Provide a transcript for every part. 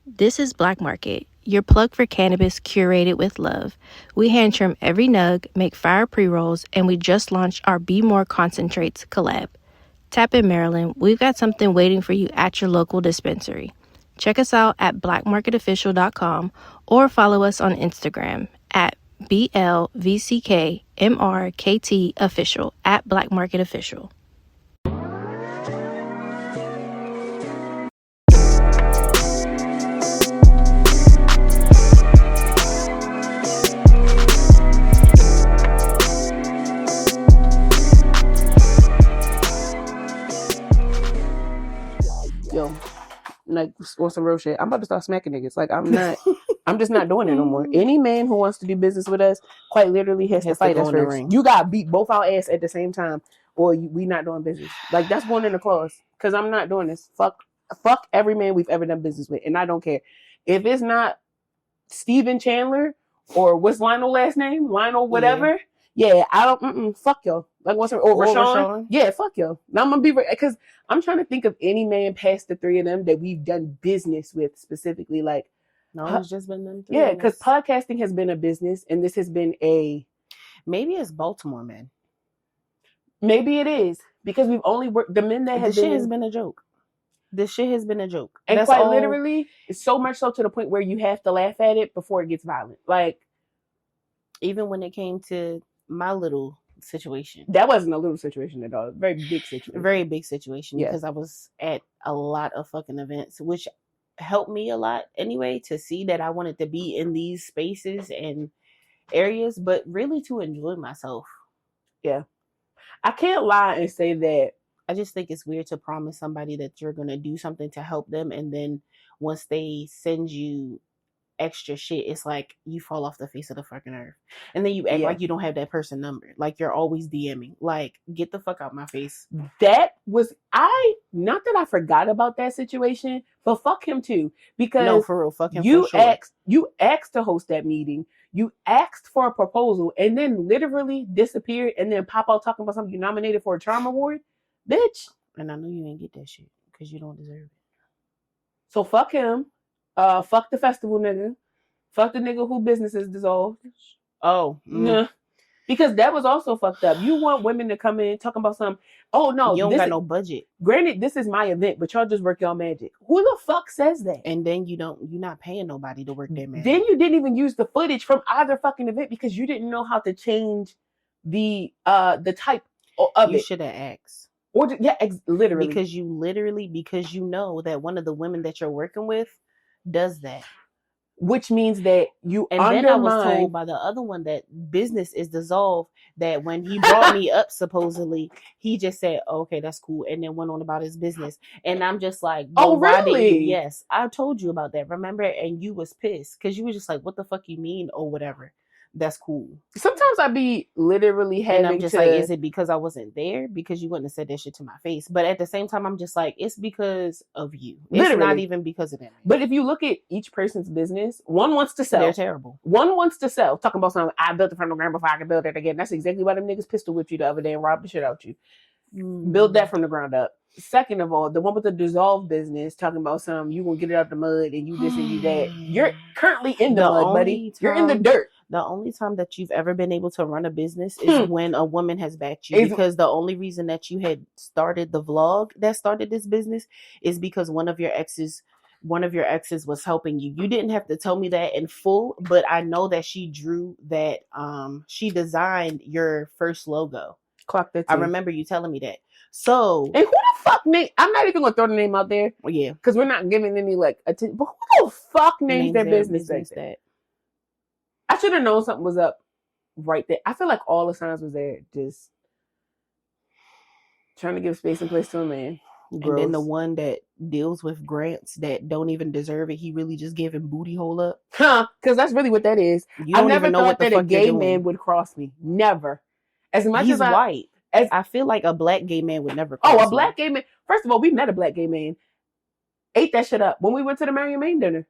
This is Black Market, your plug for cannabis curated with love. We hand trim every nug, make fire pre-rolls, and we just launched our Be More Concentrates collab. Tap in Maryland, we've got something waiting for you at your local dispensary. Check us out at blackmarketofficial.com or follow us on Instagram at BLVCKMRKT official at Black Market Official. Yo, like, on some real shit, I'm about to start smacking niggas. Like, I'm just not doing it no more. Any man who wants to do business with us quite literally has to fight us first. You gotta beat both our ass at the same time, or we not doing business. Like, that's one in the clause. Because I'm not doing this. Fuck every man we've ever done business with, and I don't care if it's not Steven Chandler or what's Lionel last name, Lionel whatever. Yeah, I don't. Fuck y'all. Like, what's or Rashawn? Yeah, fuck y'all. Now I'm gonna be because I'm trying to think of any man past the three of them that we've done business with specifically. Like, no, it's just been them three. Yeah, because podcasting has been a business, and this has been a. Maybe it's Baltimore men. Maybe it is because we've only worked the men that have been. Shit has been a joke. This shit has been a joke, and that's quite literally, it's so much so to the point where you have to laugh at it before it gets violent. Like, even when it came to my little situation, that wasn't a little situation at all. Very big situation. Very big situation because I was at a lot of fucking events, which helped me a lot anyway to see that I wanted to be in these spaces and areas, but really to enjoy myself. Yeah, I can't lie and say that. I just think it's weird to promise somebody that you're going to do something to help them, and then once they send you extra shit, it's like you fall off the face of the fucking earth. And then you act like you don't have that person number. Like, you're always DMing. Like, get the fuck out my face. That was, not that I forgot about that situation, but fuck him too. Because no, for real, fuck him. You asked to host that meeting. You asked for a proposal and then literally disappeared and then pop out talking about something you nominated for a charm award. Bitch. And I know you ain't get that shit because you don't deserve it. So fuck him. Fuck the festival nigga. Fuck the nigga who business is dissolved. Oh. Yeah. Because that was also fucked up. You want women to come in talking about something. Oh no. You don't got no budget. Granted, this is my event, but y'all just work y'all magic. Who the fuck says that? And then you're not paying nobody to work their magic. Then you didn't even use the footage from either fucking event because you didn't know how to change the type of it. You should have asked. Or literally. Because you know that one of the women that you're working with does that. Which means that you and then I was told by the other one that business is dissolved, that when he brought me up, supposedly, he just said, oh, okay, that's cool, and then went on about his business. And I'm just like, oh, really? Yes, I told you about that, remember? And you was pissed because you were just like, what the fuck you mean, or whatever. That's cool. Sometimes I be literally having and I'm just like, is it because I wasn't there? Because you wouldn't have said that shit to my face. But at the same time, I'm just like, it's because of you. Literally. It's not even because of them. But if you look at each person's business, one wants to sell. They're terrible. One wants to sell. Talking about something, I built it from the ground before I could build it again. That's exactly why them niggas pistol whipped you the other day and robbed the shit out you. Build that from the ground up. Second of all, the one with the dissolved business, talking about something, you gonna get it out the mud and you this and you that. You're currently in the mud, buddy. You're in the dirt. The only time that you've ever been able to run a business is when a woman has backed you. Because the only reason that you had started the vlog that started this business is because one of your exes was helping you. You didn't have to tell me that in full, but I know that she drew that. She designed your first logo. Clock that. I remember you telling me that. So, and who the fuck name? I'm not even gonna throw the name out there. Yeah, because we're not giving any like attention. But who the fuck names their business like that? I should have known something was up right there. I feel like all the signs was there, just trying to give space and place to a man. Gross. And then the one that deals with grants that don't even deserve it, he really just gave him booty hole up. Huh? Because that's really what that is. I never thought that a gay man would cross me. Never. As much as white. I feel like a black gay man would never cross me. Black gay man. First of all, we met a black gay man. Ate that shit up when we went to the Marion Main dinner.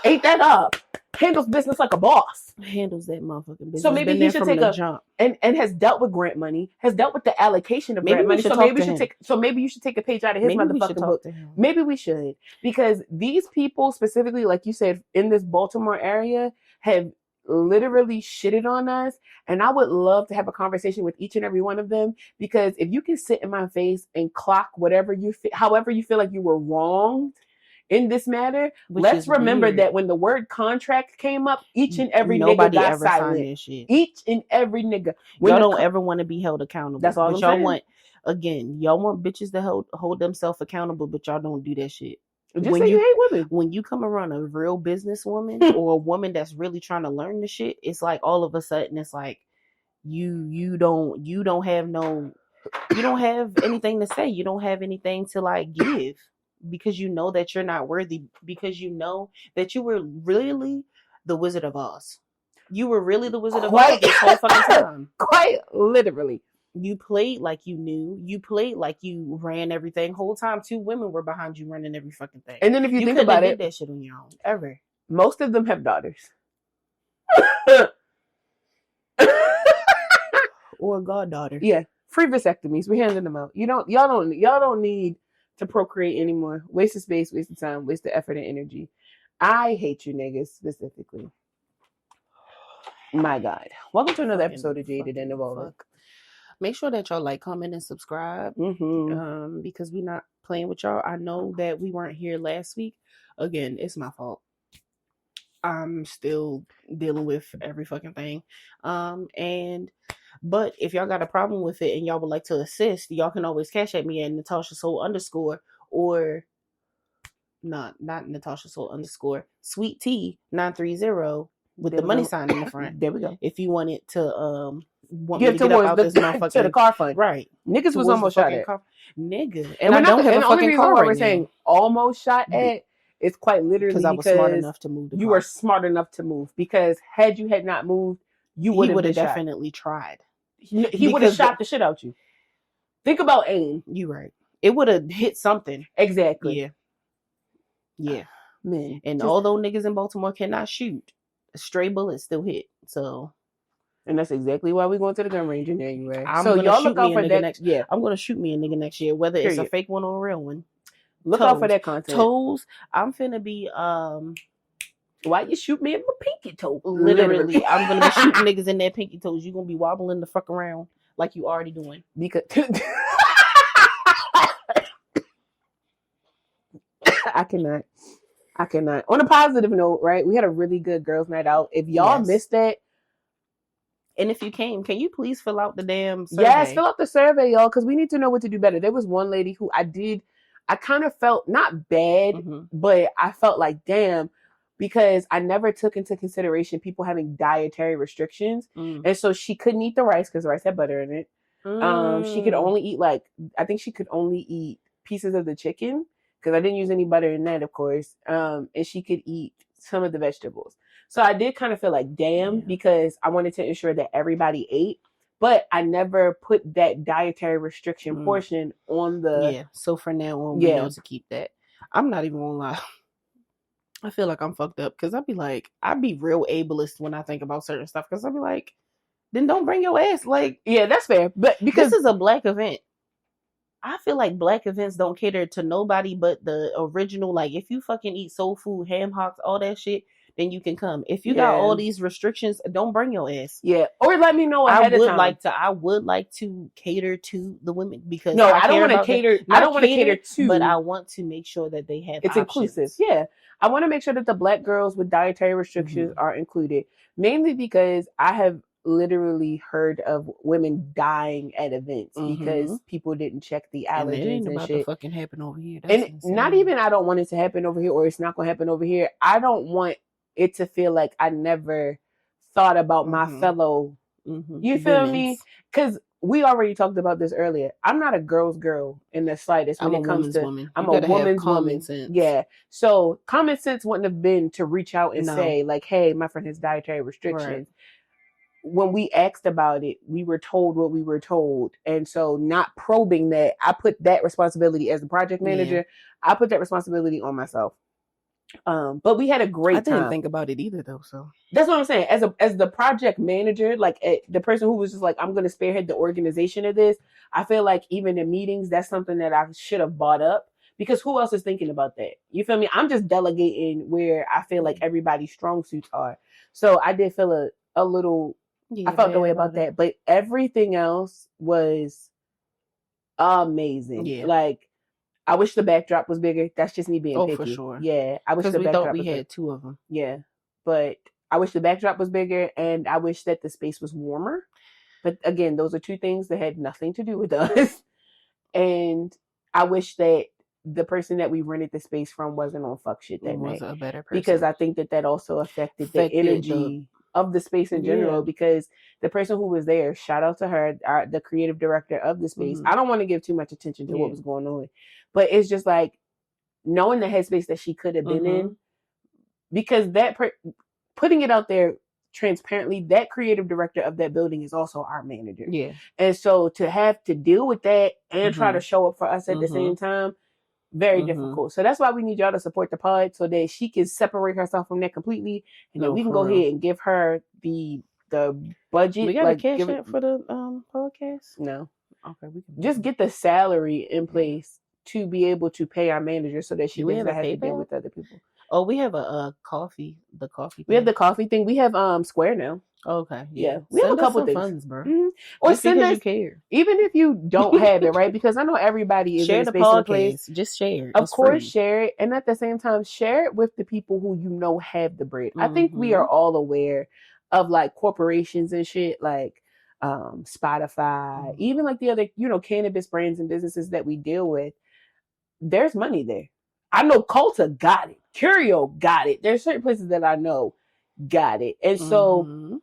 ate that up, handles business like a boss. Handles that motherfucking business. So maybe he should take a jump and has dealt with grant money, has dealt with the allocation of grant money. So maybe you should take a page out of his motherfucking book. Maybe we should, because these people specifically, like you said, in this Baltimore area, have literally shitted on us, and I would love to have a conversation with each and every one of them, because if you can sit in my face and clock however you feel like you were wronged in this matter, let's remember that when the word contract came up, each and every nigga got silent. Each and every nigga. Y'all don't ever want to be held accountable. That's all y'all want. Again, y'all want bitches to hold themselves accountable, but y'all don't do that shit. Just when say you hate women. When you come around a real businesswoman or a woman that's really trying to learn the shit, it's like all of a sudden it's like you don't have anything to say. You don't have anything to like give, because you know that you're not worthy, because you know that you were really the Wizard of Oz. You were really the Wizard of Oz this whole fucking time. Quite literally. You played like you knew. You played like you ran everything. Whole time, 2 women were behind you running every fucking thing. And then if you think about it, did that shit on your own ever. Most of them have daughters. Or a goddaughter. Yeah. Free vasectomies. We're handing them out. Y'all don't need to procreate anymore. Waste of space, waste of time, waste of effort and energy. I hate you niggas specifically. My God. Welcome to another episode of Jaded and Evolved. Make sure that y'all like, comment, and subscribe. Because we're not playing with y'all. I know that we weren't here last week. Again, it's my fault. I'm still dealing with every fucking thing. But if y'all got a problem with it and y'all would like to assist, y'all can always cash at me at Natasha Soul _ or not Natasha Soul _ Sweet Tea 930 with the money sign in the front. There we go. If you want it to want give me to get up out this motherfucking to the car fund. Right. Niggas was almost shot at. Nigga. And I don't have a fucking car right now. We're saying almost shot at. It's quite literally because I was smart enough to move. You were smart enough to move, because had you not moved, he would have definitely tried. He would have shot the shit out you. Think about aim. You right. It would have hit something. Exactly. Yeah. Man. And although niggas in Baltimore cannot shoot, stray bullets still hit. So. And that's exactly why we're going to the gun range in January. So y'all look out for that. Yeah, I'm gonna shoot me a nigga next year, whether it's a fake one or a real one. Look out for that content. Toes. I'm finna be Why you shoot me in my pinky toe? Literally, I'm gonna be shooting niggas in their pinky toes. You gonna be wobbling the fuck around like you already doing. Because I cannot. On a positive note, right? We had a really good girls' night out. If y'all missed that. And if you can you please fill out the damn survey? Yes, fill out the survey, y'all, because we need to know what to do better. There was one lady who I kind of felt not bad, but I felt like, damn, because I never took into consideration people having dietary restrictions. And so she couldn't eat the rice because the rice had butter in it. She could only eat I think she could only eat pieces of the chicken, because I didn't use any butter in that, of course. And she could eat some of the vegetables. So I did kind of feel like, damn, because I wanted to ensure that everybody ate, but I never put that dietary restriction portion on the... Yeah, so for now on, we know to keep that. I'm not even gonna lie. I feel like I'm fucked up, because I'd be real ableist when I think about certain stuff, because I'd be like, then don't bring your ass. Like, yeah, that's fair. But because this is a black event. I feel like black events don't cater to nobody but the original. Like, if you fucking eat soul food, ham hocks, all that shit, then you can come. If you got all these restrictions, don't bring your ass. Yeah. Or let me know ahead of time. I would like to cater to the women, because I don't want to cater. I don't want to cater to, but I want to make sure that they have it's options. Inclusive. Yeah. I want to make sure that the black girls with dietary restrictions are included, mainly because I have literally heard of women dying at events because people didn't check the allergens and, it ain't about shit. To fucking happen over here. That's insane. Not even I don't want it to happen over here, or it's not going to happen over here. I don't want it to feel like I never thought about my fellow. You feel me? Because we already talked about this earlier. I'm not a girl's girl in the slightest when it comes to woman. I'm a woman's woman. Sense. Yeah. So common sense wouldn't have been to reach out and say, like, hey, my friend has dietary restrictions. Right. When we asked about it, we were told what we were told. And so not probing that, I put that responsibility as the project manager. I put that responsibility on myself. But we had a great time. I didn't think about it either, though. So that's what I'm saying. As the project manager, like the person who was just like, I'm going to spearhead the organization of this. I feel like even in meetings, that's something that I should have brought up, because who else is thinking about that? You feel me? I'm just delegating where I feel like everybody's strong suits are. So I did feel a little. I felt the way about that, but everything else was amazing. Yeah. Like, I wish the backdrop was bigger. That's just me being picky. For sure. Yeah, I wish the backdrop. Because we thought we had 2 of them. Yeah, but I wish the backdrop was bigger, and I wish that the space was warmer. But again, those are 2 things that had nothing to do with us. And I wish that the person that we rented the space from wasn't on fuck shit that night. Was a better person. Because I think that also affected the energy of the space in general. Because the person who was there, shout out to her, the creative director of the space. I don't want to give too much attention to what was going on, but it's just like knowing the headspace that she could have been in, because that putting it out there transparently, that creative director of that building is also our manager. Yeah. And so to have to deal with that and try to show up for us at the same time, very difficult. So that's why we need y'all to support the pod, so that she can separate herself from that completely, and then we can go ahead and give her the budget. We got a cash app for the podcast? No. Okay, we can just get the salary in place to be able to pay our manager, so that she doesn't have to deal with other people. Oh, we have a coffee. The coffee. We have the coffee thing. We have Square now. Okay. Yeah. We have a couple things. Funds, bro. Mm-hmm. Or just send us, you care. Even if you don't have it, right? Because I know everybody is share in the space podcast. And place. Just share. Of course, share it, and at the same time, share it with the people who you know have the bread. I think we are all aware of like corporations and shit, like Spotify, even like the other, cannabis brands and businesses that we deal with. There's money there. I know Culta got it. Curio got it. There's certain places that I know got it. And so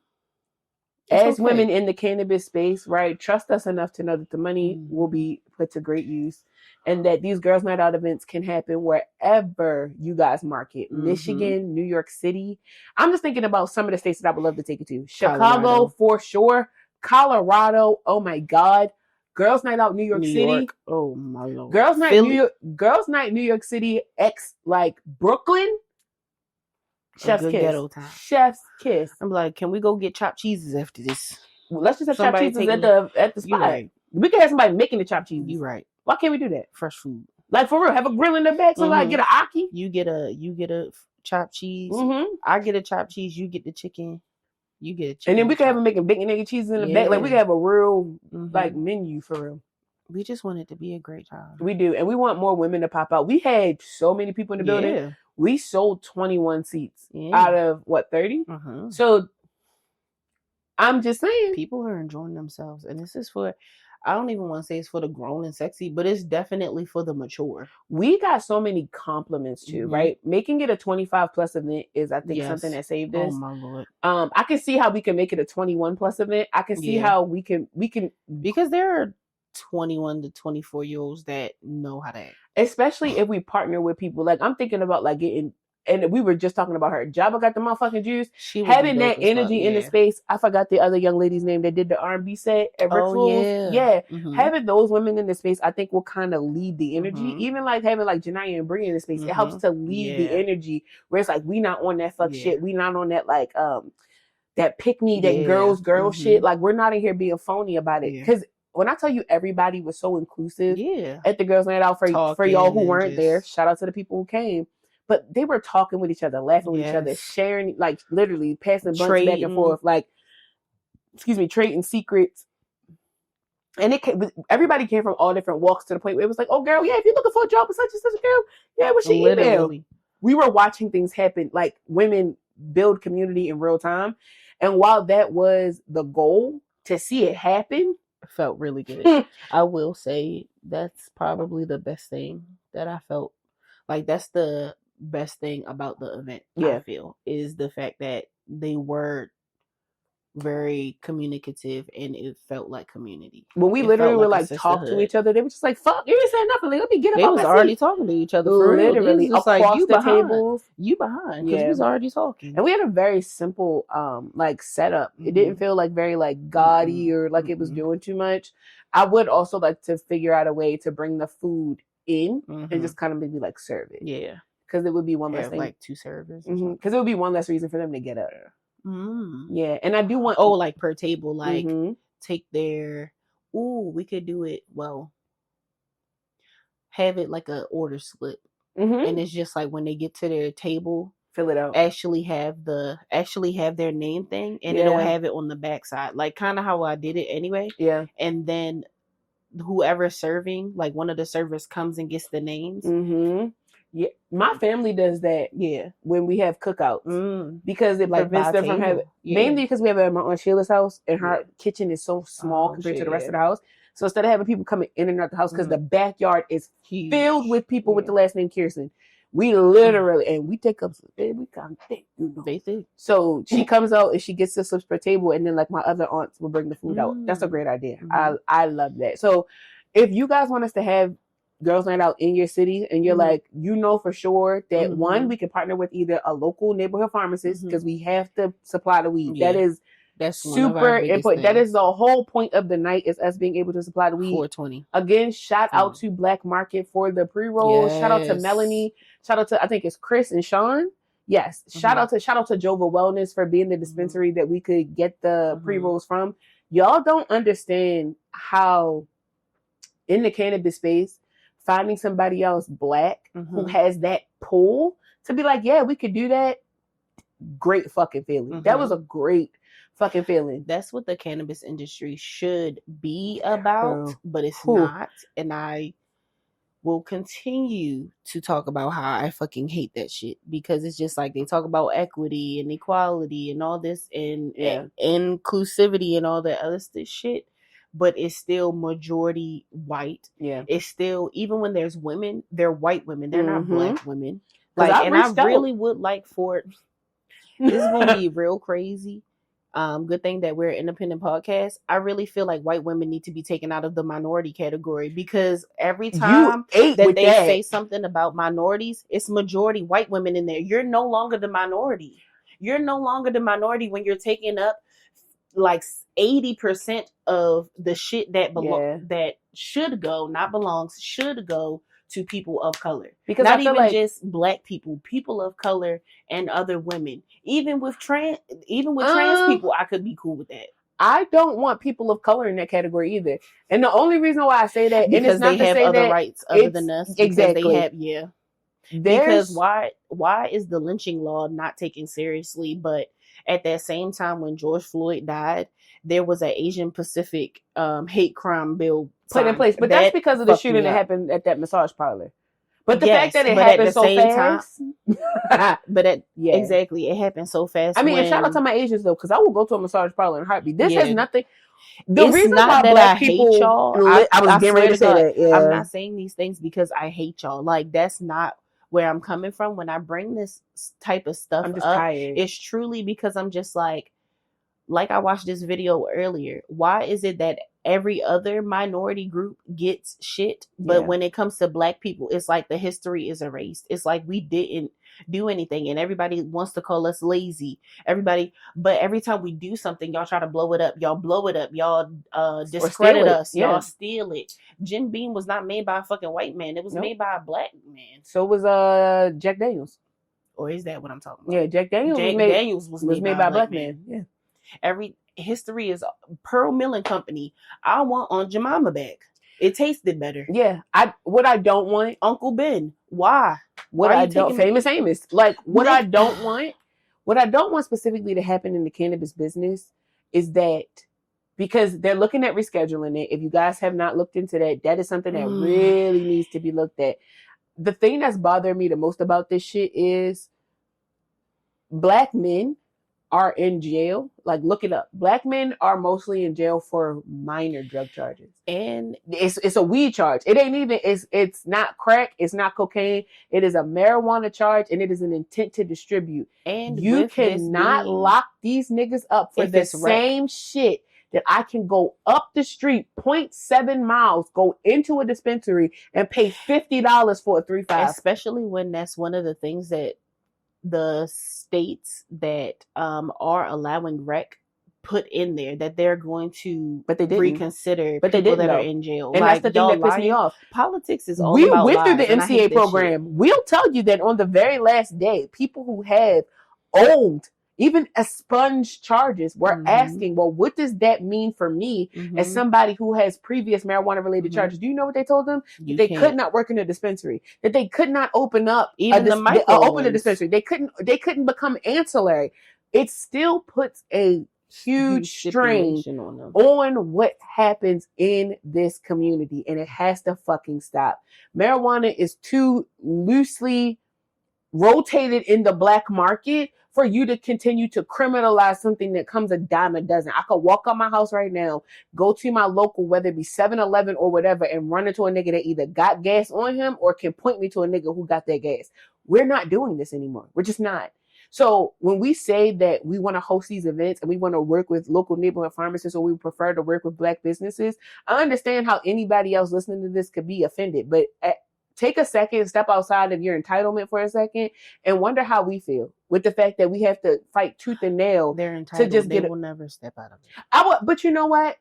as women in the cannabis space, right, trust us enough to know that the money will be put to great use, and that these Girls Night Out events can happen wherever you guys market. Michigan, New York City. I'm just thinking about some of the states that I would love to take it to. Chicago, for sure. Colorado, oh my God. Girls Night Out New York City. Oh my Lord. Girls Night New York City X like Brooklyn. Chef's kiss. Ghetto time. Chef's kiss. I'm like, can we go get chopped cheeses after this? Well, let's just have chopped cheeses at the spot. Right. We could have somebody making the chopped cheeses. You right. Why can't we do that? Fresh food. Like for real, have a grill in the back. So like get an aki. You get a chopped cheese. I get a chopped cheese. You get the chicken. You get a chicken. And then we could have them making bacon egg cheese in the back. Like we could have a real like menu for real. We just want it to be a great time. We do. And we want more women to pop out. We had so many people in the building. Yeah. We sold 21 seats out of what, 30? So I'm just saying, people are enjoying themselves, and this is for, I don't even want to say it's for the grown and sexy, but it's definitely for the mature. We got so many compliments too, right? Making it a 25 plus event is, I think, something that saved us. Oh my Lord. I can see how we can make it a 21 plus event. I can see how we can because there are 21 to 24-year-olds that know how to act. Especially if we partner with people. Like I'm thinking about like getting, and we were just talking about her. Jabba got the motherfucking juice. Having that energy in the space. I forgot the other young lady's name that did the R&B set at Rick Fools. Yeah. Having those women in the space, I think will kind of lead the energy. Even like having like Janiyah and Bree in the space, it helps to lead the energy. Where it's like we not on that fuck shit. We not on that like that pick me, that girl shit. Like we're not in here being phony about it. Because when I tell you everybody was so inclusive at the Girls Night Out for y'all who weren't there, shout out to the people who came. But they were talking with each other, laughing with each other, sharing, like literally passing bunts back and forth, like, trading secrets. And everybody came from all different walks to the point where it was like, oh girl, yeah, if you're looking for a job with such and such a girl, yeah, what's she email? We were watching things happen, like women build community in real time. And while that was the goal, to see it happen, felt really good. I will say that's probably the best thing that I felt. Like that's the best thing about the event. I feel is the fact that they were very communicative and it felt like community. When we literally were like talk to each other, they were just like, "Fuck, you ain't saying nothing. Like, let me get up." They was already talking to each other for literally real. Across like, the tables. You behind because we was already talking, and we had a very simple like setup. It didn't feel like very like gaudy or like it was doing too much. I would also like to figure out a way to bring the food in and just kind of maybe like serve it. Yeah. because it would be one less thing. Like 2 servers. Because it would be one less reason for them to get up. Yeah, and I do want like per table, like take their. We could do it. Well, have it like a order slip, and it's just like when they get to their table, fill it out. Actually have their name thing, and it'll have it on the backside, like kind of how I did it anyway. Yeah, and then whoever's serving, like one of the servers comes and gets the names. Yeah, my family does that. Yeah, when we have cookouts, because it like prevents them from having. Mainly because we have it at my aunt Sheila's house, and her kitchen is so small compared to the rest of the house. So instead of having people coming in and out the house, because the backyard is filled with people with the last name Kirsten, we literally and we take up. We come thick, Basic. So she comes out and she gets the slips per table, and then like my other aunts will bring the food out. That's a great idea. I love that. So if you guys want us to have girls' night out in your city, and you're like, for sure that one, we can partner with either a local neighborhood pharmacist, because we have to supply the weed. That's super important. That is the whole point of the night, is us being able to supply the weed. 420. Again, shout out to Black Market for the pre-rolls. Shout out to Melanie. Shout out to, I think it's Chris and Sean. Yes. Shout out to Jova Wellness for being the dispensary that we could get the pre-rolls from. Y'all don't understand how in the cannabis space, finding somebody else Black who has that pull to be like, yeah, we could do that. Great fucking feeling. That was a great fucking feeling. That's what the cannabis industry should be about, but it's not. And I will continue to talk about how I fucking hate that shit, because it's just like they talk about equity and equality and all this and inclusivity and all that other shit. But it's still majority white. Yeah. It's still, even when there's women, they're white women. They're not Black women. Like, I really would like for it. This is going to be real crazy. Good thing that we're an independent podcast. I really feel like white women need to be taken out of the minority category, because every time that they say something about minorities, it's majority white women in there. You're no longer the minority. You're no longer the minority when you're taking up like 80% of the shit that that should go, not belongs, should go to people of color. Because not even just Black people of color, and other women. Even with trans people, I could be cool with that. I don't want people of color in that category either. And the only reason why I say that, because and it's not they have other rights other than us. Exactly. They have, because why is the lynching law not taken seriously? But at that same time, when George Floyd died, there was an Asian Pacific hate crime bill put in place. But that's because of the shooting that happened at that massage parlor. But the fact that it happened so fast. Exactly. It happened so fast. I mean, and shout out to my Asians, though, because I will go to a massage parlor in a heartbeat. This has nothing. The reason not why that Black I people, hate y'all. I was getting ready to say that. Yeah. I'm not saying these things because I hate y'all. Like, that's not where I'm coming from. When I bring this type of stuff I'm just up, tired. It's truly because I'm just like I watched this video earlier. Why is it that every other minority group gets shit, but when it comes to Black people, it's like the history is erased? It's like we didn't do anything, and everybody wants to call us lazy. But every time we do something, y'all try to blow it up. Y'all blow it up. Y'all discredit us. Y'all steal it. Jim Beam was not made by a fucking white man. It was made by a Black man. So was Jack Daniels. Or is that what I'm talking about? Yeah, Jack Daniels was made by a Black man. Yeah. Every history is Pearl Milling Company. I want Aunt Jemima back. It tasted better. Yeah. What I don't want, Uncle Ben. Why? Famous Amos. Like, what I don't want specifically to happen in the cannabis business is that, because they're looking at rescheduling it. If you guys have not looked into that, that is something that really needs to be looked at. The thing that's bothering me the most about this shit is Black men are in jail. Like, look it up. Black men are mostly in jail for minor drug charges, and it's a weed charge. It ain't even. It's not crack. It's not cocaine. It is a marijuana charge, and it is an intent to distribute. And you cannot lock these niggas up for the same shit that I can go up the street 0.7 miles, go into a dispensary, and pay $50 for a 3.5. Especially when that's one of the things that the states that are allowing rec put in there that they're going to but they didn't. reconsider but people that though. are in jail. And like, that's the thing that pissed me off. Politics is all about went lies, through the MCA program. We'll tell you that on the very last day, people who have old, even expunged charges were asking, well, what does that mean for me as somebody who has previous marijuana related charges? Do you know what they told them? That they could not work in a dispensary, that they could not open up even open a dispensary. They couldn't become ancillary. It still puts a huge strain on what happens in this community, and it has to fucking stop. Marijuana is too loosely rotated in the black market for you to continue to criminalize something that comes a dime a dozen. I could walk out my house right now, go to my local, whether it be 7-Eleven or whatever, and run into a nigga that either got gas on him or can point me to a nigga who got that gas. We're not doing this anymore. We're just not. So when we say that we want to host these events and we want to work with local neighborhood pharmacists, or we prefer to work with black businesses, I understand how anybody else listening to this could be offended, but take a second, step outside of your entitlement for a second, and wonder how we feel with the fact that we have to fight tooth and nail. They're entitled. To just they will never step out of it. But you know what?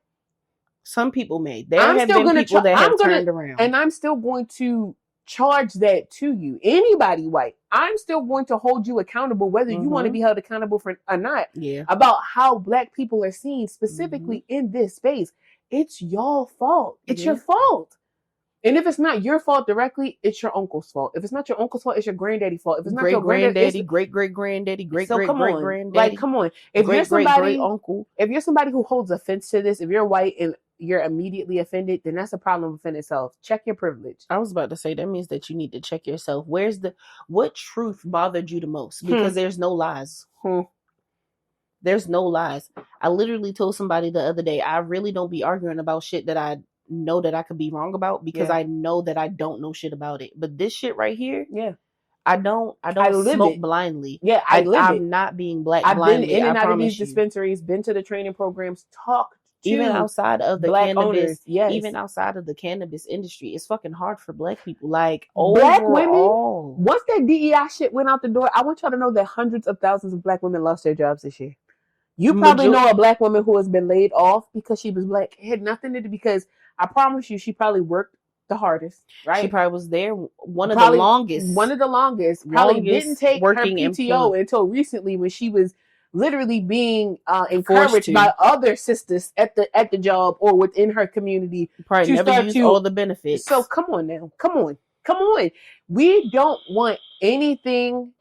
Some people may. There have been people that have turned around. And I'm still going to charge that to you. Anybody white, I'm still going to hold you accountable, whether you want to be held accountable for or not. Yeah. About how black people are seen specifically in this space. It's your fault. It's your fault. And if it's not your fault directly, it's your uncle's fault. If it's not your uncle's fault, it's your granddaddy's fault. If it's not your granddaddy, great granddaddy, great granddaddy, like, come on. If you're somebody, uncle, if you're somebody who holds offense to this, if you're white and you're immediately offended, then that's a problem within itself. Check your privilege. I was about to say that means that you need to check yourself. What truth bothered you the most? Because there's no lies. There's no lies. I literally told somebody the other day, I really don't be arguing about shit that I know that I could be wrong about, because I know that I don't know shit about it. But this shit right here, I don't smoke blindly. I'm not being black blindly. I've been in and out of these dispensaries, been to the training programs, talked to even outside of the black cannabis owners, even outside of the cannabis industry. It's fucking hard for black people. Like, black women, once that DEI shit went out the door, I want y'all to know that hundreds of thousands of black women lost their jobs this year. You probably know a black woman who has been laid off because she was black. It had nothing to do, because I promise you, she probably worked the hardest, right? She probably was there one of the longest. Probably didn't take her PTO until recently, when she was literally being encouraged by other sisters at the job or within her community probably to never use all the benefits. So come on now. Come on. We don't want anything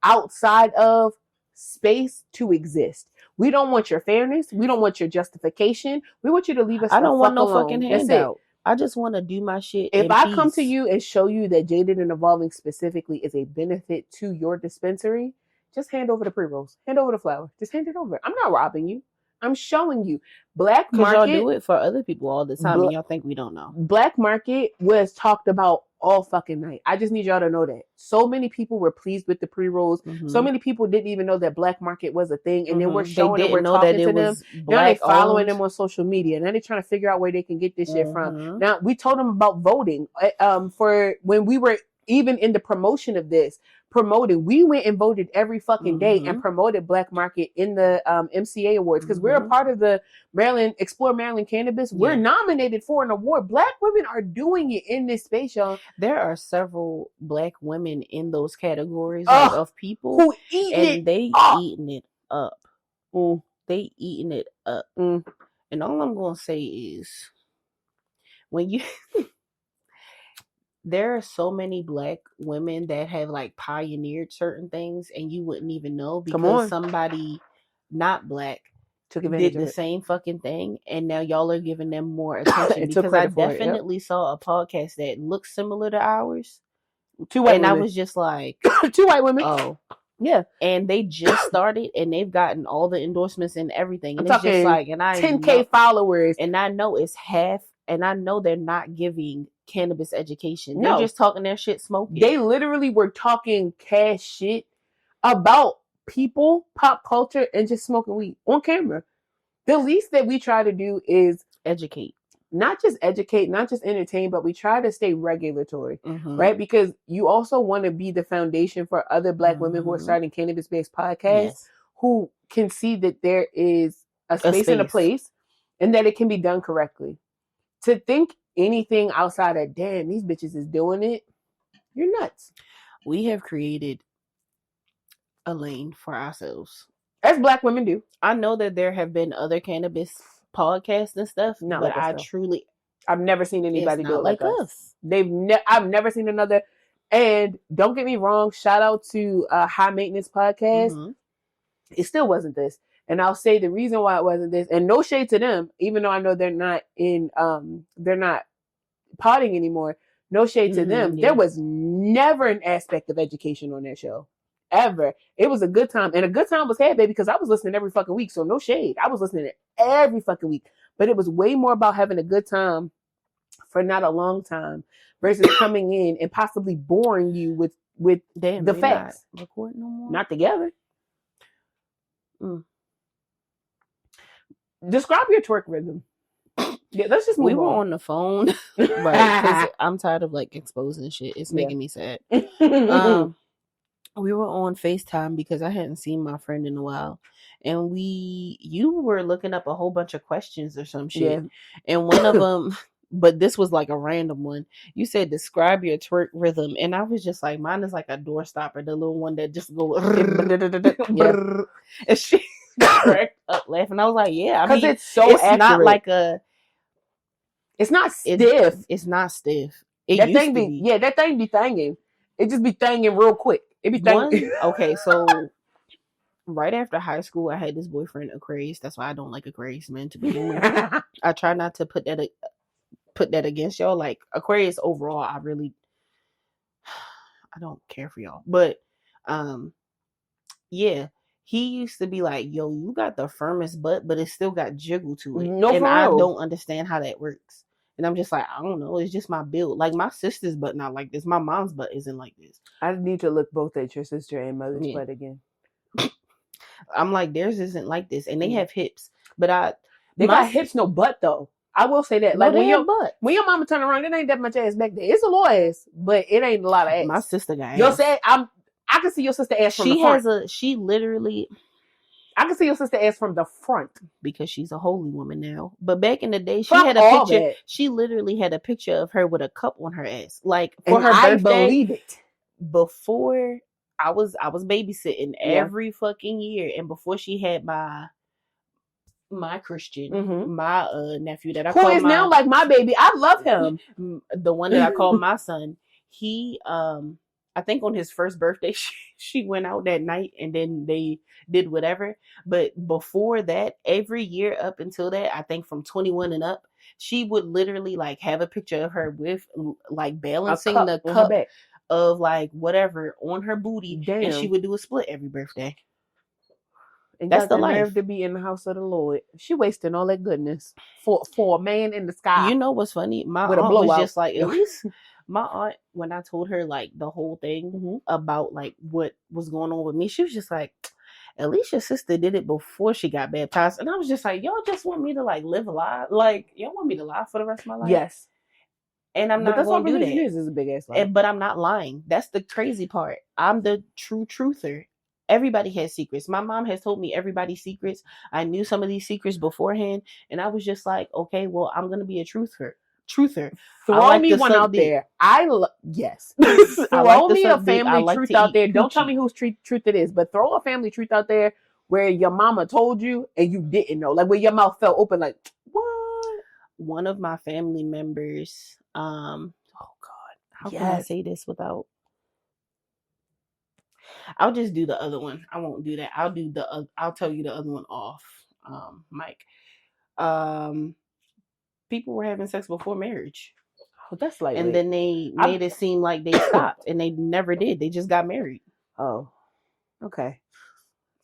outside of space to exist. We don't want your fairness. We don't want your justification. We want you to leave us. I don't want no fucking handout. I just want to do my shit. If I come to you and show you that Jaded and Evolving specifically is a benefit to your dispensary, just hand over the pre-rolls. Hand over the flower. Just hand it over. I'm not robbing you. I'm showing you. Black market. Y'all do it for other people all the time, and y'all think we don't know. Black market was talked about all fucking night. I just need y'all to know that. So many people were pleased with the pre-rolls. So many people didn't even know that black market was a thing, and then we're showing them, we're talking to them. Now they following them on social media. Now they're trying to figure out where they can get this shit from. Now we told them about voting for when we were even in the promotion of this. We went and voted every fucking day and promoted black market in the MCA awards, because we're a part of the Explore Maryland Cannabis. We're nominated for an award. Black women are doing it in this space, y'all. There are several black women in those categories of people who eating it up. They eating it up. And all I'm gonna say is, when you there are so many black women that have like pioneered certain things, and you wouldn't even know, because somebody not black did the same fucking thing, and now y'all are giving them more attention. Because I definitely saw a podcast that looks similar to ours. 2 white women. I was just like, 2 white women. Oh. Yeah. And they just started, and they've gotten all the endorsements and everything. And it's just like, and I 10K followers. And I know it's half, and I know they're not giving cannabis education. They're just talking their shit smoking. They literally were talking cash shit about people, pop culture, and just smoking weed on camera. The least that we try to do is educate. Not just educate, not just entertain, but we try to stay regulatory, right? Because you also want to be the foundation for other black women who are starting cannabis-based podcasts who can see that there is a space and a place, and that it can be done correctly. To think anything outside of, damn, these bitches is doing it, you're nuts. We have created a lane for ourselves. As Black women do. I know that there have been other cannabis podcasts and stuff, not but like I've never seen anybody do it like us. I've never seen another. And don't get me wrong, shout out to High Maintenance Podcast. Mm-hmm. It still wasn't this. And I'll say the reason why it wasn't this, and no shade to them, even though I know they're not potting anymore. No shade to them. Yeah. There was never an aspect of education on that show. Ever. It was a good time. And a good time was had, baby, because I was listening every fucking week. So no shade. I was listening every fucking week. But it was way more about having a good time for not a long time versus coming in and possibly boring you with the facts. Not recording no more? Not together. Describe your twerk rhythm. Yeah, let's just move on. We were on the phone, right? Because I'm tired of like exposing shit. It's making me sad. We were on FaceTime because I hadn't seen my friend in a while, and you were looking up a whole bunch of questions or some shit, and one of them, but this was like a random one. You said describe your twerk rhythm, and I was just like, mine is like a door stopper, the little one that just goes, and she cracked up laughing. I was like, yeah, because it's so accurate. Not like a. It's not stiff. It's not stiff. That thing be thanging. It just be thanging real quick. It be thanging. Okay, so right after high school, I had this boyfriend, Aquarius. That's why I don't like Aquarius men to begin with. I try not to put that against y'all. Like Aquarius overall, I don't care for y'all. But yeah. He used to be like, yo, you got the firmest butt, but it still got jiggle to it. And I don't understand how that works. And I'm just like, I don't know. It's just my build. Like, my sister's butt not like this. My mom's butt isn't like this. I need to look both at your sister and mother's butt again. I'm like, theirs isn't like this. And they have hips. But they got hips, no butt, though. I will say that. No, like, when your mama turn around, it ain't that much ass back there. It's a little ass, but it ain't a lot of ass. My sister got ass. You'll say, I can see your sister ass from the front. She literally... I can see your sister ass from the front. Because she's a holy woman now. But back in the day, she had a picture. That. She literally had a picture of her with a cup on her ass. Like, for her birthday. I believe it. Before, I was babysitting every fucking year. And before she had my Christian, my nephew that I call is now like my baby. I love him. The one that I call my son. He, I think on his first birthday, she went out that night and then they did whatever. But before that, every year up until that, I think from 21 and up, she would literally like have a picture of her with like balancing the cup of like whatever on her booty. Damn. And she would do a split every birthday. And that's the life. Nerve to be in the house of the Lord. She wasting all that goodness for a man in the sky. You know what's funny? My aunt was just like, at least... My aunt, when I told her like the whole thing about like what was going on with me, she was just like, at least your sister did it before she got baptized. And I was just like, y'all just want me to like live a lie? Like, y'all want me to lie for the rest of my life? Yes. And I'm not going to do that. Is a big ass lie. But I'm not lying. That's the crazy part. I'm the true truther. Everybody has secrets. My mom has told me everybody's secrets. I knew some of these secrets beforehand. And I was just like, okay, well, I'm going to be a truther. Throw me one out there. Yes. Throw me a family truth out there. Don't tell me whose truth it is, but throw a family truth out there where your mama told you and you didn't know. Like where your mouth fell open like, what? One of my family members, oh God, how can I say this without? I'll just do the other one. I won't do that. I'll tell you the other one off, Mike. People were having sex before marriage. Oh, that's like, and then they made it seem like they stopped, and they never did. They just got married. Oh, okay.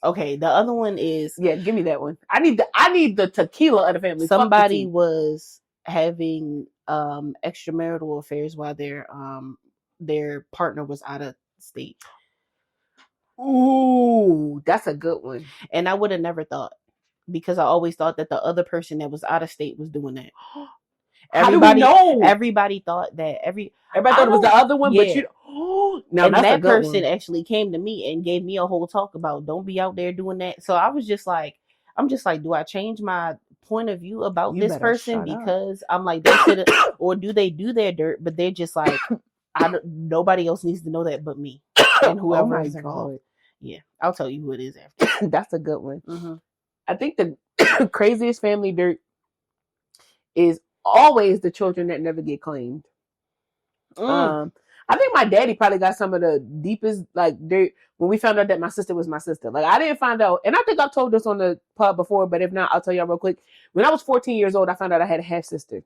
The other one is give me that one. I need the tequila of the family. Somebody was having extramarital affairs while their partner was out of state. Ooh, that's a good one. And I would have never thought. Because I always thought that the other person that was out of state was doing that. How do we know? Everybody thought that. Everybody thought it was the other one, but you. Now that person actually came to me and gave me a whole talk about don't be out there doing that. So I was just like, I'm just like, do I change my point of view about You this better person shut up. because I'm like, they should, or do they do their dirt, but they're just like, nobody else needs to know that but me and whoever is involved. Yeah, I'll tell you who it is after. That's a good one. Mm-hmm. I think the craziest family dirt is always the children that never get claimed. I think my daddy probably got some of the deepest like dirt when we found out that my sister was my sister. Like I didn't find out, and I think I've told this on the pod before, but if not, I'll tell y'all real quick. When I was 14 years old, I found out I had a half sister.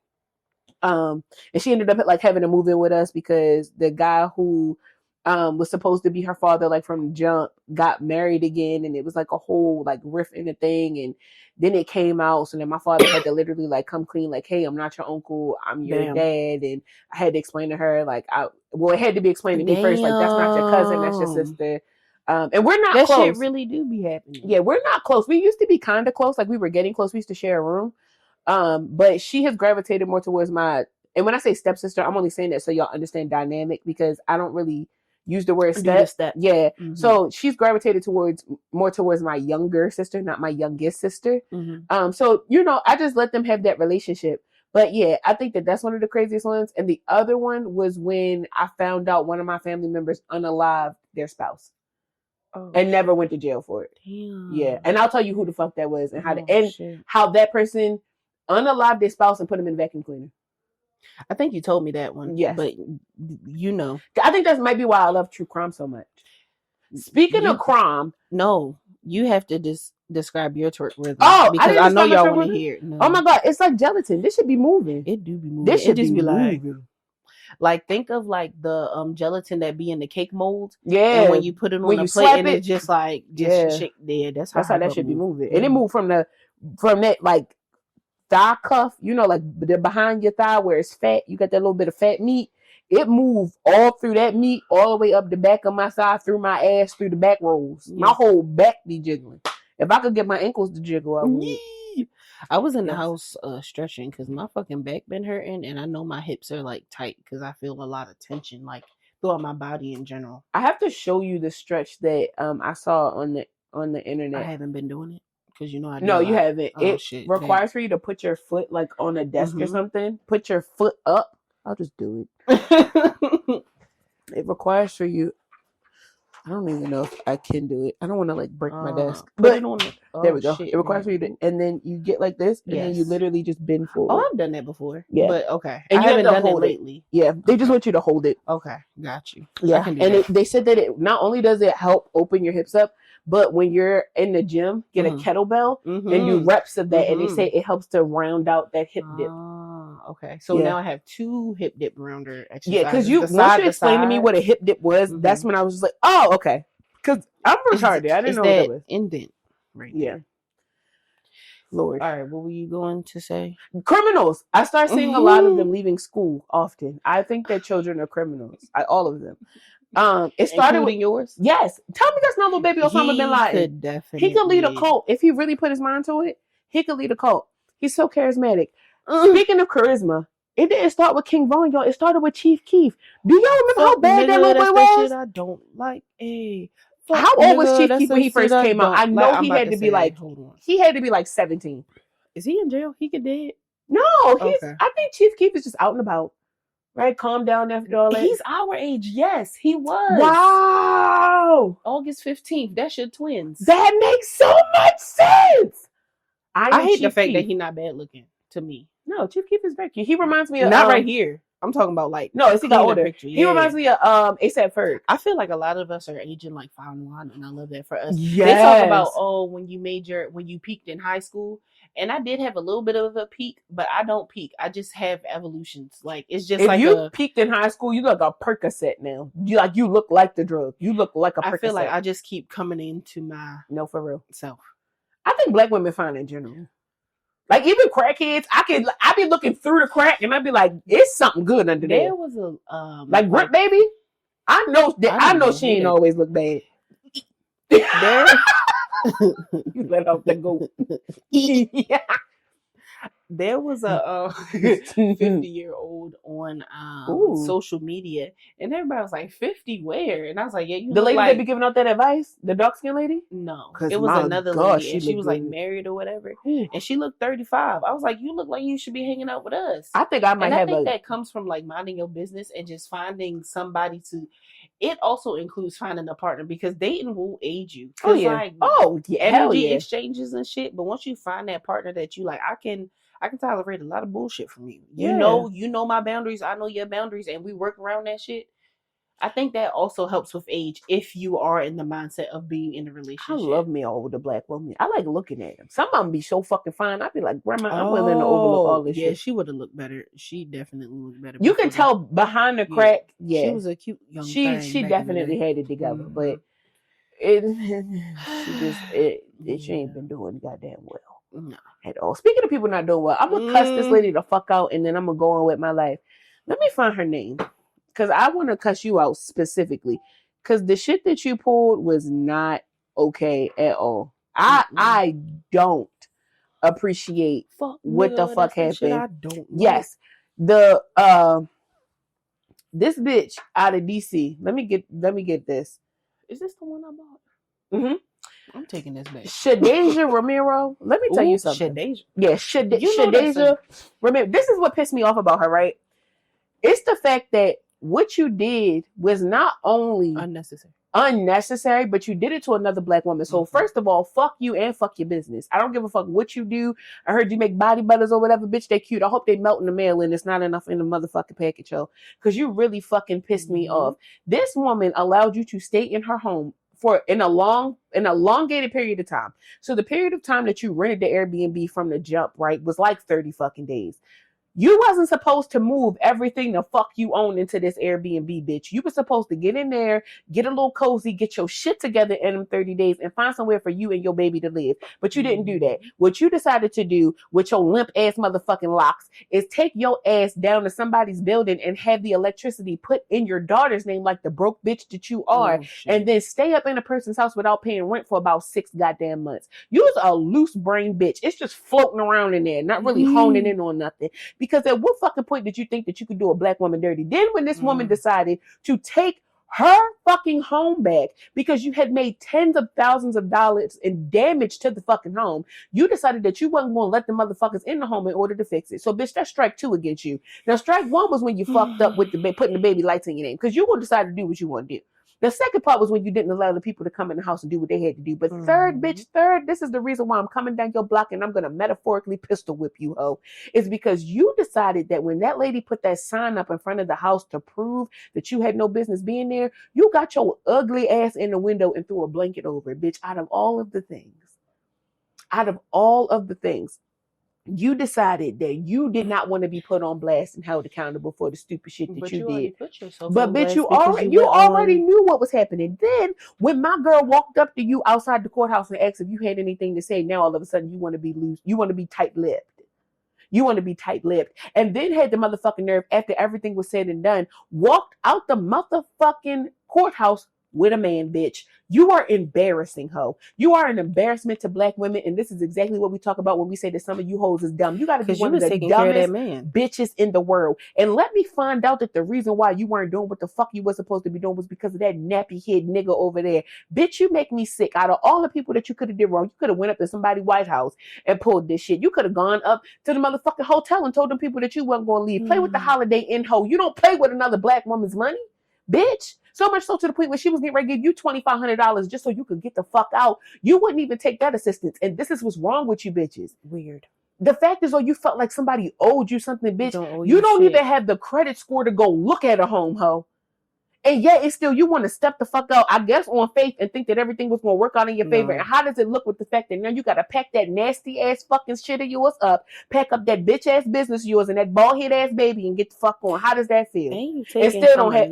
And she ended up like having to move in with us because the guy who was supposed to be her father, like from the jump, got married again, and it was like a whole like rift in the thing, and then it came out, so then my father had to literally like come clean, like, hey, I'm not your uncle, I'm your dad, and I had to explain to her like, it had to be explained to me first, like that's not your cousin, that's your sister, and we're not that close. Shit really do be happening. Yeah, we're not close. We used to be kind of close, like we were getting close. We used to share a room, but she has gravitated more towards my. And when I say stepsister, I'm only saying that so y'all understand dynamic because I don't really use the word step. Yeah. Mm-hmm. So she's gravitated more towards my younger sister, not my youngest sister. Mm-hmm. So, I just let them have that relationship. But yeah, I think that's one of the craziest ones. And the other one was when I found out one of my family members unalived their spouse. And never went to jail for it. Damn. Yeah. And I'll tell you who the fuck that was and how that person unalived their spouse and put him in the vacuum cleaner. I think you told me that one. Yes. But I think that might be why I love true crime so much. Speaking of crime. No, you have to describe your twerk rhythm. Oh, because I know y'all want to hear it. No. Oh my God. It's like gelatin. This should be moving. It do be moving. This should just be moving. Like think of like the gelatin that be in the cake mold. Yeah. And when you put it on a plate and it just like shake there. That's how that should be moving. And it moved from that like thigh cuff, like the behind your thigh where it's fat, you got that little bit of fat meat. It moved all through that meat, all the way up the back of my thigh, through my ass, through the back rolls. Yeah. My whole back be jiggling. If I could get my ankles to jiggle, I would. I was in the house stretching because my fucking back been hurting, and I know my hips are like tight because I feel a lot of tension like throughout my body in general. I have to show you the stretch that I saw on the internet. I haven't been doing it. Because I do. No, you haven't. It requires for you to put your foot like on a desk or something. Put your foot up. I'll just do it. It requires for you. I don't even know if I can do it. I don't want to like break my desk. Put it on it. There we go. Shit, it requires for you to, and then you get like this, and then you literally just bend forward. Oh, I've done that before. Yeah, but okay, and I haven't done it lately. Yeah, they just want you to hold it. Okay, got you. Yeah, and they said that it not only does it help open your hips up, but when you're in the gym, get a kettlebell and do reps of that, and they say it helps to round out that hip dip. Okay, so now I have 2 hip dip rounder exercises. Yeah, because once you explained to me what a hip dip was, that's when I was just like, oh, okay. Because I'm retarded. I didn't know what that was. Indent. Right. Yeah. Lord. All right. What were you going to say? Criminals. I start seeing a lot of them leaving school often. I think that children are criminals. All of them. It started including yours. Yes. Tell me that's not little baby Osama bin Laden. He could lead a cult if he really put his mind to it. He could lead a cult. He's so charismatic. Speaking of charisma, it didn't start with King Von, y'all. It started with Chief Keef. Do y'all remember how bad that little boy was? Shit I don't like. How old was Chief Keef when he first came out? I know he had to be like 17. Is he in jail? He could dead. No, I think Chief Keef is just out and about. Right? Calm down after all that. He's our age. Yes, he was. Wow. August 15th. That's your twins. That makes so much sense. I hate the fact that he's not bad looking to me. No, Chief Keef is very cute. He reminds me of not right here. I'm talking about like he got older. Picture. Yeah. He reminds me of ASAP Ferg. I feel like a lot of us are aging like fine wine, and I love that for us. Yes. They talk about when you peaked in high school, and I did have a little bit of a peak, but I don't peak. I just have evolutions. Like it's just if you peaked in high school, you look like a Percocet now. You look like the drug. You look like a Percocet. I feel like I just keep coming into my for real self. I think black women fine in general. Like even crackheads, I be looking through the crack and I'd be like, it's something good under there. There was a like Grip Baby. I know she ain't always look bad. There, you let off the goat. Yeah. There was a 50-year-old on social media, and everybody was like, 50 where? And I was like, yeah, you the look lady like... that be giving out that advice, the dark skin lady. No, it was another lady, and she was good. like married or whatever, and she looked 35. I was like, you look like you should be hanging out with us. I think I might think that comes from like minding your business and just finding somebody to. It also includes finding a partner, because dating will age you. Like energy exchanges and shit. But once you find that partner that you like, I can tolerate a lot of bullshit from you. You know my boundaries. I know your boundaries, and we work around that shit. I think that also helps with age if you are in the mindset of being in a relationship. I love me all with a black woman. I like looking at them. Some of them be so fucking fine. I'd be like, Grandma, I'm willing to overlook all this shit. Yeah, she would have looked better. She definitely looked better. You can tell behind the crack. Yeah. She was a cute young thing. She definitely had it together, but she ain't been doing goddamn well. No. At all. Speaking of people not doing well, I'm gonna cuss this lady the fuck out, and then I'm gonna go on with my life. Let me find her name, because I want to cuss you out specifically, because the shit that you pulled was not okay at all. I don't appreciate what the fuck happened. I don't know. Yes, this bitch out of DC. Let me get this. Is this the one I bought? Mm-hmm. I'm taking this back. Shadeja Ramiro. Let me tell you something. Shadeja. Yeah, Shadeja Ramiro. This is what pissed me off about her, right? It's the fact that what you did was not only unnecessary, but you did it to another black woman. So first of all, fuck you and fuck your business. I don't give a fuck what you do. I heard you make body butters or whatever, bitch. They cute. I hope they melt in the mail and it's not enough in the motherfucking package, yo. Because you really fucking pissed me off. This woman allowed you to stay in her home for an elongated period of time. So the period of time that you rented the Airbnb from the jump, right, was like 30 fucking days. You wasn't supposed to move everything the fuck you own into this Airbnb, bitch. You were supposed to get in there, get a little cozy, get your shit together in them 30 days and find somewhere for you and your baby to live. But you didn't do that. What you decided to do with your limp ass motherfucking locks is take your ass down to somebody's building and have the electricity put in your daughter's name like the broke bitch that you are, and then stay up in a person's house without paying rent for about 6 goddamn months. You was a loose brain bitch. It's just floating around in there, not really honing in on nothing. Because at what fucking point did you think that you could do a black woman dirty? Then when this woman decided to take her fucking home back because you had made tens of thousands of dollars in damage to the fucking home, you decided that you wasn't going to let the motherfuckers in the home in order to fix it. So bitch, that's strike 2 against you. Now strike 1 was when you fucked up with putting the baby lights in your name, because you will decide to do what you want to do. The second part was when you didn't allow the people to come in the house and do what they had to do. But third, this is the reason why I'm coming down your block and I'm going to metaphorically pistol whip you, ho. It's because you decided that when that lady put that sign up in front of the house to prove that you had no business being there, you got your ugly ass in the window and threw a blanket over it, bitch. Out of all of the things, you decided that you did not want to be put on blast and held accountable for the stupid shit that you did. But bitch, you already knew what was happening. Then when my girl walked up to you outside the courthouse and asked if you had anything to say, now all of a sudden you want to be loose. You want to be tight-lipped. And then had the motherfucking nerve, after everything was said and done, walked out the motherfucking courthouse with a man, bitch. You are embarrassing, ho. You are an embarrassment to black women, and this is exactly what we talk about when we say that some of you hoes is dumb. You got to be one of the dumbest bitches in the world. And let me find out that the reason why you weren't doing what the fuck you were supposed to be doing was because of that nappy head nigga over there. Bitch, you make me sick. Out of all the people that you could have did wrong, you could have went up to somebody's White House and pulled this shit. You could have gone up to the motherfucking hotel and told them people that you weren't going to leave. Play with the Holiday Inn, ho. You don't play with another black woman's money, bitch. So much so to the point where she was getting ready to give you $2,500 just so you could get the fuck out. You wouldn't even take that assistance. And this is what's wrong with you bitches. Weird. The fact is, you felt like somebody owed you something, bitch. You don't even have the credit score to go look at a home, ho. And yet it's still, you want to step the fuck out, I guess, on faith and think that everything was going to work out in your favor. And how does it look with the fact that now you got to pack that nasty ass fucking shit of yours up, pack up that bitch ass business of yours and that bald head ass baby and get the fuck on? How does that feel? And still don't have,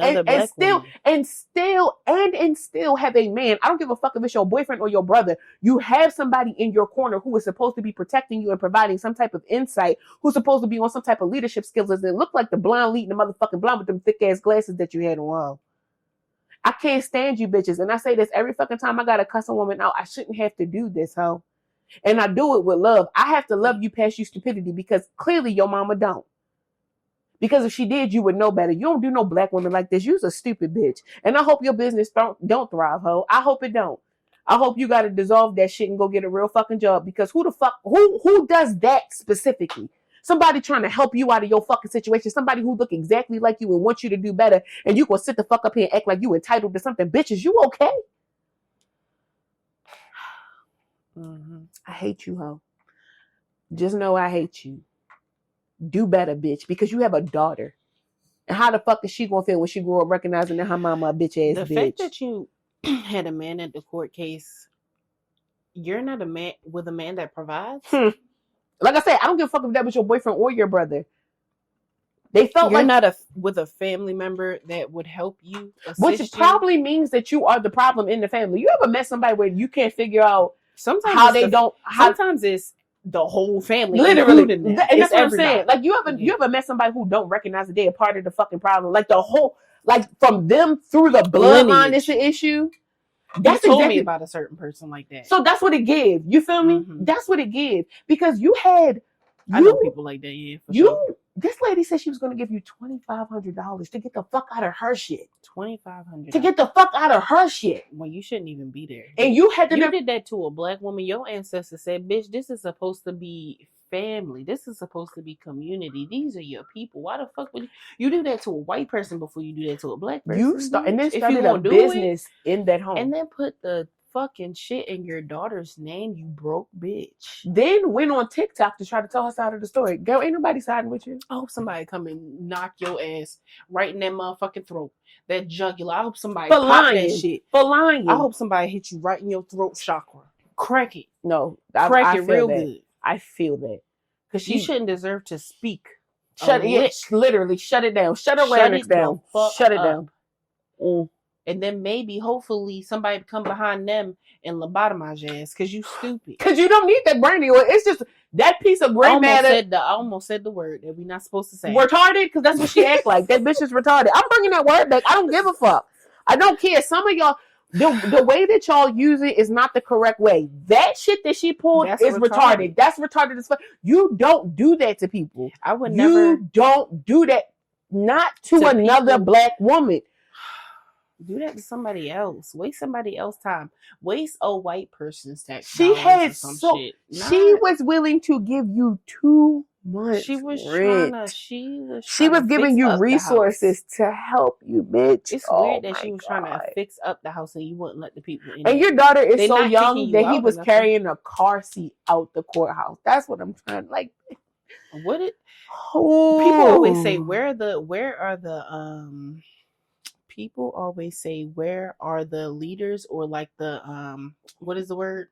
and still have a man. I don't give a fuck if it's your boyfriend or your brother. You have somebody in your corner who is supposed to be protecting you and providing some type of insight, who's supposed to be on some type of leadership skills, and look like the blonde leading the motherfucking blonde with them thick ass glasses that you had on. I can't stand you bitches. And I say this every fucking time I gotta cuss a woman out. I shouldn't have to do this, ho. And I do it with love. I have to love you past your stupidity because clearly your mama don't. Because if she did, you would know better. You don't do no black woman like this. You's a stupid bitch. And I hope your business don't thrive, ho. I hope it don't. I hope you got to dissolve that shit and go get a real fucking job. Because who does that specifically? Somebody trying to help you out of your fucking situation. Somebody who look exactly like you and wants you to do better. And you gonna sit the fuck up here and act like you entitled to something. Bitch, is you okay? I hate you, ho. Just know I hate you. Do better, bitch, because you have a daughter. And how the fuck is she gonna feel when she grew up recognizing that her mama a bitch ass bitch? The fact that you had a man at the court case, you're not a man with a man that provides. Like I said, I don't give a fuck if that was your boyfriend or your brother. They felt you're like not with a family member that would help you, which probably means that you are the problem in the family. You ever met somebody where you can't figure out sometimes it's the whole family, literally, and that's what I'm saying. Like you ever met somebody who don't recognize that they're a part of the fucking problem? Like the whole, like from them through the bloodline is the issue. That's told me about a certain person like that. So that's what it gives. You feel me? That's what it gives because I know people like that. Yeah, for sure. This lady said she was going to give you $2,500 to get the fuck out of her shit. $2,500 to get the fuck out of her shit. Well, you shouldn't even be there. And you did that to a black woman. Your ancestors said, "Bitch, this is supposed to be family. This is supposed to be community. These are your people. Why the fuck would you do that to a white person before you do that to a black person? You started a business in that home, and then put the fucking shit in your daughter's name, you broke bitch. Then went on TikTok to try to tell her side of the story. Girl, ain't nobody siding with you. I hope somebody come and knock your ass right in that motherfucking throat. That jugular. I hope somebody pop that shit. For lying. I hope somebody hit you right in your throat chakra. Crack it. No. Crack it real good. I feel that. Because you shouldn't deserve to speak. Literally, shut it down. Shut her larynx down. Shut it down. And then maybe, hopefully, somebody come behind them and lobotomize your ass because you stupid. Because you don't need that brain oil. It's just that piece of gray matter. I almost said the word that we're not supposed to say. Retarded? Because that's what she act like. That bitch is retarded. I'm bringing that word back. I don't give a fuck. I don't care. Some of y'all, the way that y'all use it is not the correct way. That shit that she pulled is retarded. That's retarded as fuck. You don't do that to people. You don't do that. Not to another black woman. Do that to somebody else. Waste somebody else's time. Waste a white person's tax. She had shit. She was willing to give you 2 months. She was rent. She was giving you resources to help you, bitch. It's weird that she was trying to fix up the house and you wouldn't let the people in. And your daughter is so young that he was carrying a car seat out the courthouse. That's what I'm trying to like. What it? People always say, where are the leaders or like the what is the word?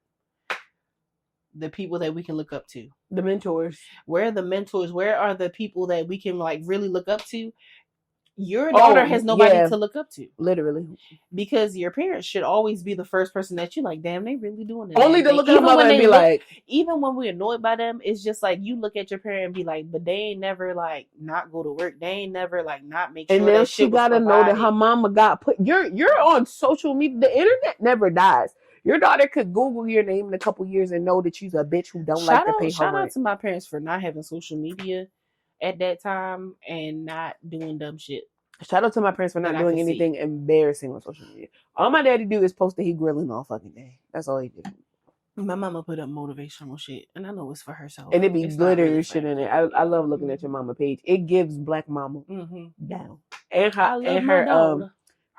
The people that we can look up to. The mentors. Where are the mentors? Where are the people that we can like really look up to? Your daughter has nobody to look up to. Literally. Because your parents should always be the first person that you like, damn, they really doing it. Only to look at them and be like. Even when we're annoyed by them, it's just like you look at your parent and be like, but they ain't never like not go to work. They ain't never like not make sure. And then she gotta know that her mama got put. You're on social media. The internet never dies. Your daughter could Google your name in a couple years and know that she's a bitch who don't like to pay her rent. Shout out to my parents for not having social media at that time and not doing dumb shit. Shout out to my parents for not doing anything embarrassing on social media. All my daddy do is post that he grilling all fucking day. That's all he did. My mama put up motivational shit, and I know it's for herself. And it be glitter shit in it. I love looking at your mama page. It gives black mama down. And her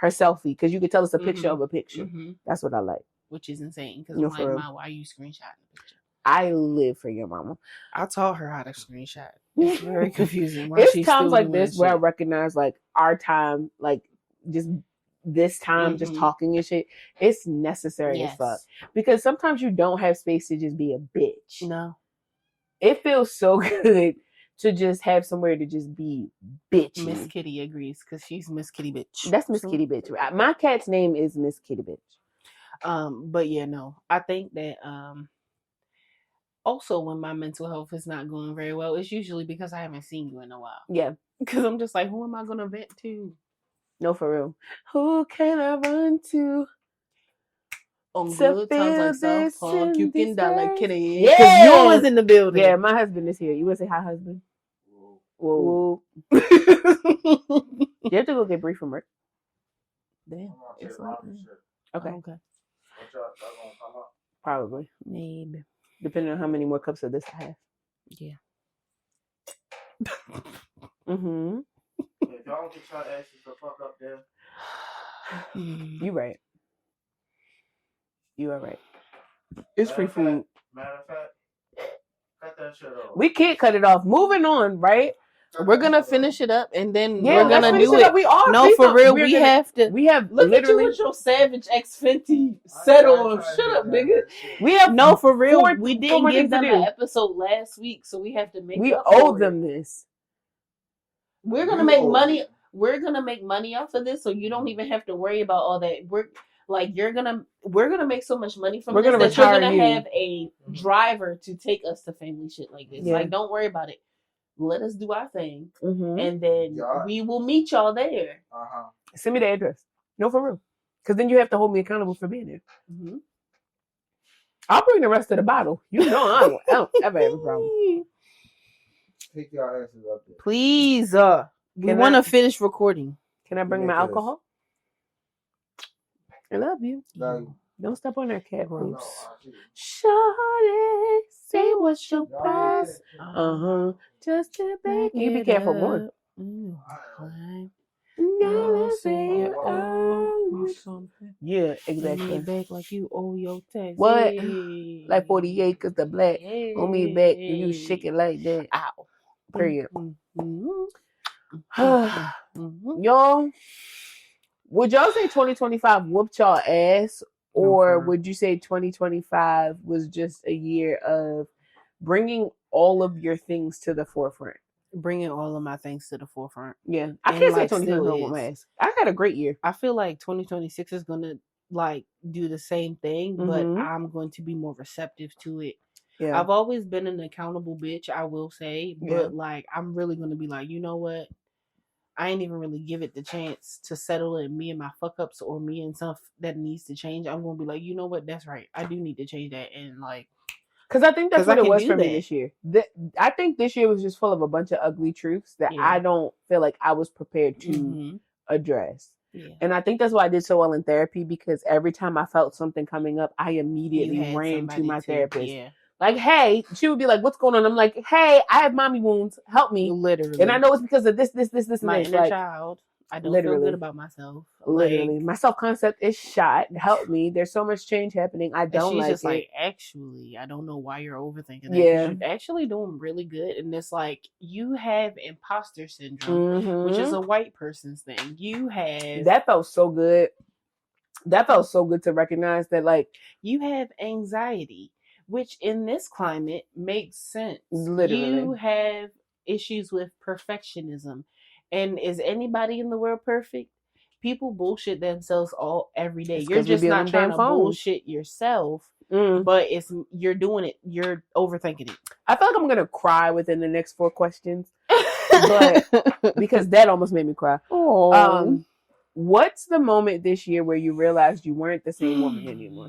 selfie, because you can tell it's a picture of a picture. That's what I like. Which is insane, because I'm like, Ma, why are you screenshotting the picture? I live for your mama. I taught her how to screenshot. It's very confusing. It's times like this where I recognize like our time, like just this time, just talking and shit. It's necessary as fuck. Because sometimes you don't have space to just be a bitch. No. It feels so good to just have somewhere to just be bitchy. Miss Kitty agrees, because she's Miss Kitty Bitch. That's Miss Kitty Bitch. My cat's name is Miss Kitty Bitch. But yeah, no. I think that also when my mental health is not going very well, it's usually because I haven't seen you in a while. Yeah. Because I'm just like, who am I going to vent to? No, for real. Who can I run to? On to good times like feel South Park, you can die like this Kenny. way. Because you was in the building. Yeah, my husband is here. You want to say hi, husband? Whoa. You You have to go get brief from work. Damn. It's like Okay. Okay. Probably. Maybe. Depending on how many more cups of this I have. Yeah. Mm-hmm. If y'all don't get y'all asses the fuck up there. You right. You are right. It's free food. Matter of fact, cut that shit off. We can't cut it off. Moving on, right? We're gonna finish it up and then Yeah, we're gonna do it. We are. No, for real, we have to. We have Look literally. at you with your Savage X Fenty set on. Shut up, nigga. We have No, for real. We four didn't more give things to them do. an episode last week, so we have to make. We up owe for them it. this. We're gonna make money. We're gonna make money off of this, so you don't even have to worry about all that. We're gonna make so much money from this that you're gonna have a driver to take us to family shit like this. Yeah. Like, don't worry about it. Let us do our thing, Mm-hmm. and then we will meet y'all there. Send me the address. No, for real. Because then you have to hold me accountable for being there. Mm-hmm. I'll bring the rest of the bottle. You know I don't ever have a problem. Take y'all asses up there. Please, we want to finish recording. Can I bring my alcohol? I love you. No. Don't step on that cat, Gross. please. Shawty, say what's your price? Just sit back. You be careful more. Never say you owe something. Yeah, exactly. Back like you owe your tax. What? Hey. Like 48 cause the black. Hey. On me back and you shake it like that. Ow. Period. Mm-hmm. Y'all, would y'all say 2025 whooped y'all ass? Or would you say 2025 was just a year of bringing all of your things to the forefront? Bringing all of my things to the forefront. Yeah. I can't say 2025 whooped my ass. I had a great year. I feel like 2026 is going to like do the same thing, but I'm going to be more receptive to it. Yeah. I've always been an accountable bitch, I will say, but like I'm really going to be like, you know what? I ain't even really give it the chance to settle in me and my fuck ups or me and stuff that needs to change. I'm going to be like, you know what? That's right. I do need to change that. And like, because I think that's what it was for me this year. I think this year was just full of a bunch of ugly truths that I don't feel like I was prepared to address. Yeah. And I think that's why I did so well in therapy, because every time I felt something coming up, I immediately ran to my therapist. Yeah. Like, hey, she would be like, what's going on? I'm like, hey, I have mommy wounds. Help me. Literally. And I know it's because of this, my and inner child. I don't feel good about myself. Literally. Like, my self-concept is shot. Help me. There's so much change happening. I don't like it. She's just like, actually, I don't know why you're overthinking that. Yeah. You're actually doing really good. And it's like, you have imposter syndrome, which is a white person's thing. You have... That felt so good. That felt so good to recognize that, like... You have anxiety, which in this climate makes sense. Literally. You have issues with perfectionism. And is anybody in the world perfect? People bullshit themselves every day. You're just not trying to bullshit yourself, but you're doing it. You're overthinking it. I feel like I'm gonna cry within the next 4 questions, but because that almost made me cry. Oh. What's the moment this year where you realized you weren't the same woman anymore?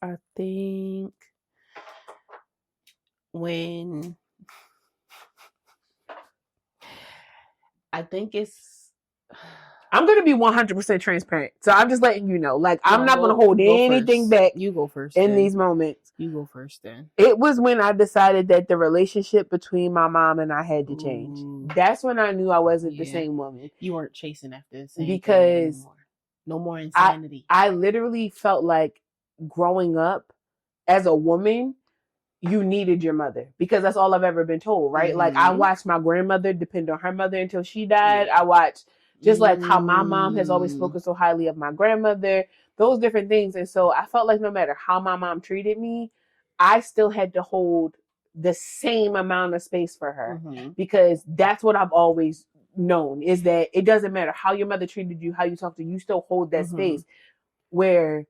I think when... I think it's... I'm going to be 100% transparent. So I'm just letting you know. Like, I'm not going to hold anything back. You go first. In these moments. You go first then. It was when I decided that the relationship between my mom and I had to change. That's when I knew I wasn't the same woman. You weren't chasing after the same because thing anymore. No more insanity. I literally felt like growing up as a woman, you needed your mother, because that's all I've ever been told, right? Mm-hmm. Like, I watched my grandmother depend on her mother until she died. I watched just like how my mom has always spoken so highly of my grandmother, those different things. And so I felt like no matter how my mom treated me, I still had to hold the same amount of space for her, because that's what I've always known, is that it doesn't matter how your mother treated you, how you talk to you, still hold that space. Where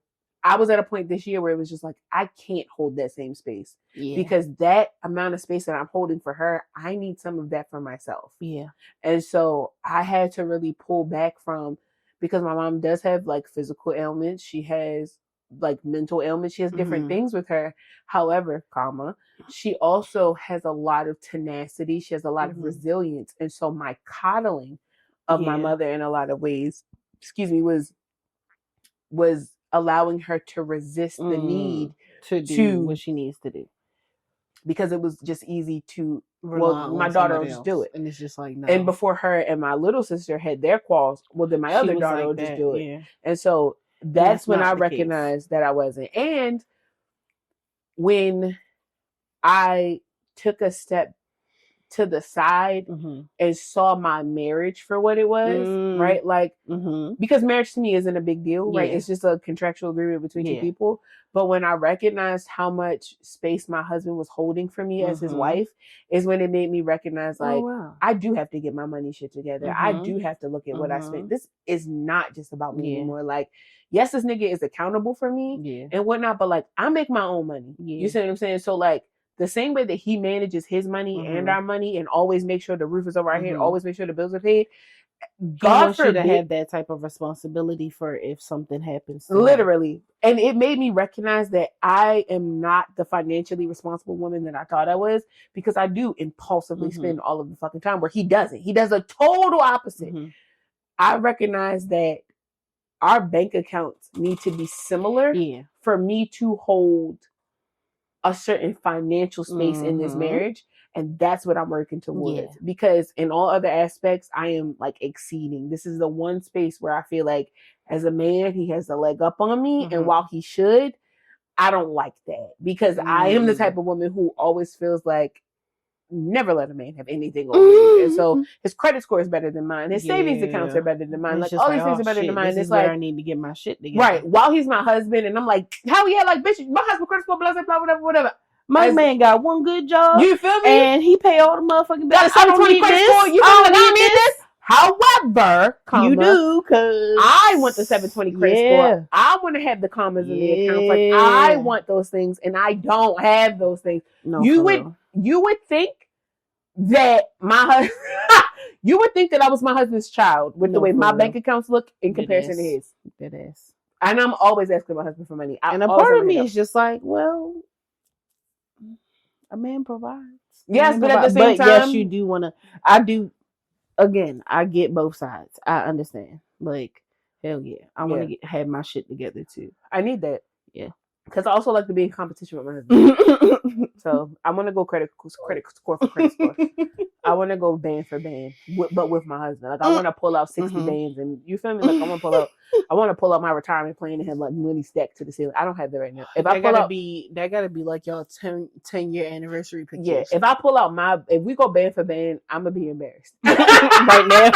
I was at a point this year where it was just like, I can't hold that same space, because that amount of space that I'm holding for her, I need some of that for myself. Yeah. And so I had to really pull back from because my mom does have like physical ailments. She has like mental ailments. She has different things with her. However, she also has a lot of tenacity. She has a lot of resilience. And so my coddling of my mother in a lot of ways, was allowing her to resist the need to do what she needs to do. Because it was just easy to, my daughter will just do it. And it's just like, no. And before her and my little sister had their quarrels, well, then my other daughter will just do it. Yeah. And so that's when I recognized that I wasn't. And when I took a step to the side and saw my marriage for what it was, right? Like, because marriage to me isn't a big deal, right? It's just a contractual agreement between two people. But when I recognized how much space my husband was holding for me as his wife, is when it made me recognize, like, I do have to get my money shit together. I do have to look at what I spent. This is not just about me anymore. Like, yes, this nigga is accountable for me and whatnot, but like, I make my own money. You see what I'm saying? So like, the same way that he manages his money and our money and always make sure the roof is over our head, always make sure the bills are paid. God forbid, you to have that type of responsibility for if something happens to literally. And it made me recognize that I am not the financially responsible woman that I thought I was, because I do impulsively spend all of the fucking time, where he doesn't. He does a total opposite. I recognize that our bank accounts need to be similar for me to hold a certain financial space in this marriage. And that's what I'm working towards, because in all other aspects, I am like exceeding. This is the one space where I feel like as a man, he has a leg up on me. And while he should, I don't like that, because I am the type of woman who always feels like never let a man have anything over you. And so his credit score is better than mine. His savings accounts are better than mine. Like all these things are better than mine. It's like, I need to get my shit together. Right. While he's my husband, and I'm like, how like, bitch, my husband credit score, blah, blah, blah, whatever. My man got one good job. You feel me? And he pay all the motherfucking bills. I don't need this. I don't need this. However, you do, because I want the 720 credit score. I want to have the commas in the accounts. Like, I want those things, and I don't have those things. No, you would think that you would think that I was my husband's child with the way my bank accounts look in comparison to his. It is. And I'm always asking my husband for money. And a part of me is just like, well, a man provides. Yes, but at the same time, yes, you do want to. I do. Again, I get both sides. I understand. Like, hell yeah, I want to have my shit together too. I need that. Yeah, because I also like to be in competition with my husband. So I want to go credit score for credit score. I want to go band for band, but with my husband. Like, I want to pull out 60 bands, and you feel me? Like, I want to pull out my retirement plan and have like money stacked to the ceiling. I don't have that right now. If that gotta be like y'all 10-year anniversary pictures. Yeah, if I pull out if we go band for band, I'm gonna be embarrassed right now.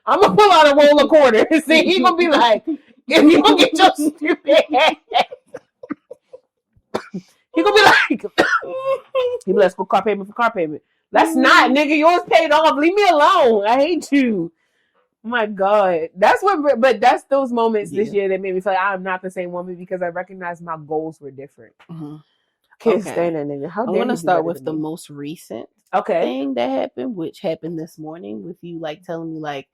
I'm gonna pull out a roll of quarters. See, he gonna be like, if you gonna get your stupid ass. He gonna be like, let's go car payment for car payment. That's not, nigga. Yours paid off. Leave me alone. I hate you. Oh my God. But that's those moments this year that made me feel like I'm not the same woman, because I recognized my goals were different. Can't stand that nigga. I'm gonna start with the most recent thing that happened, which happened this morning with you, like telling me, like,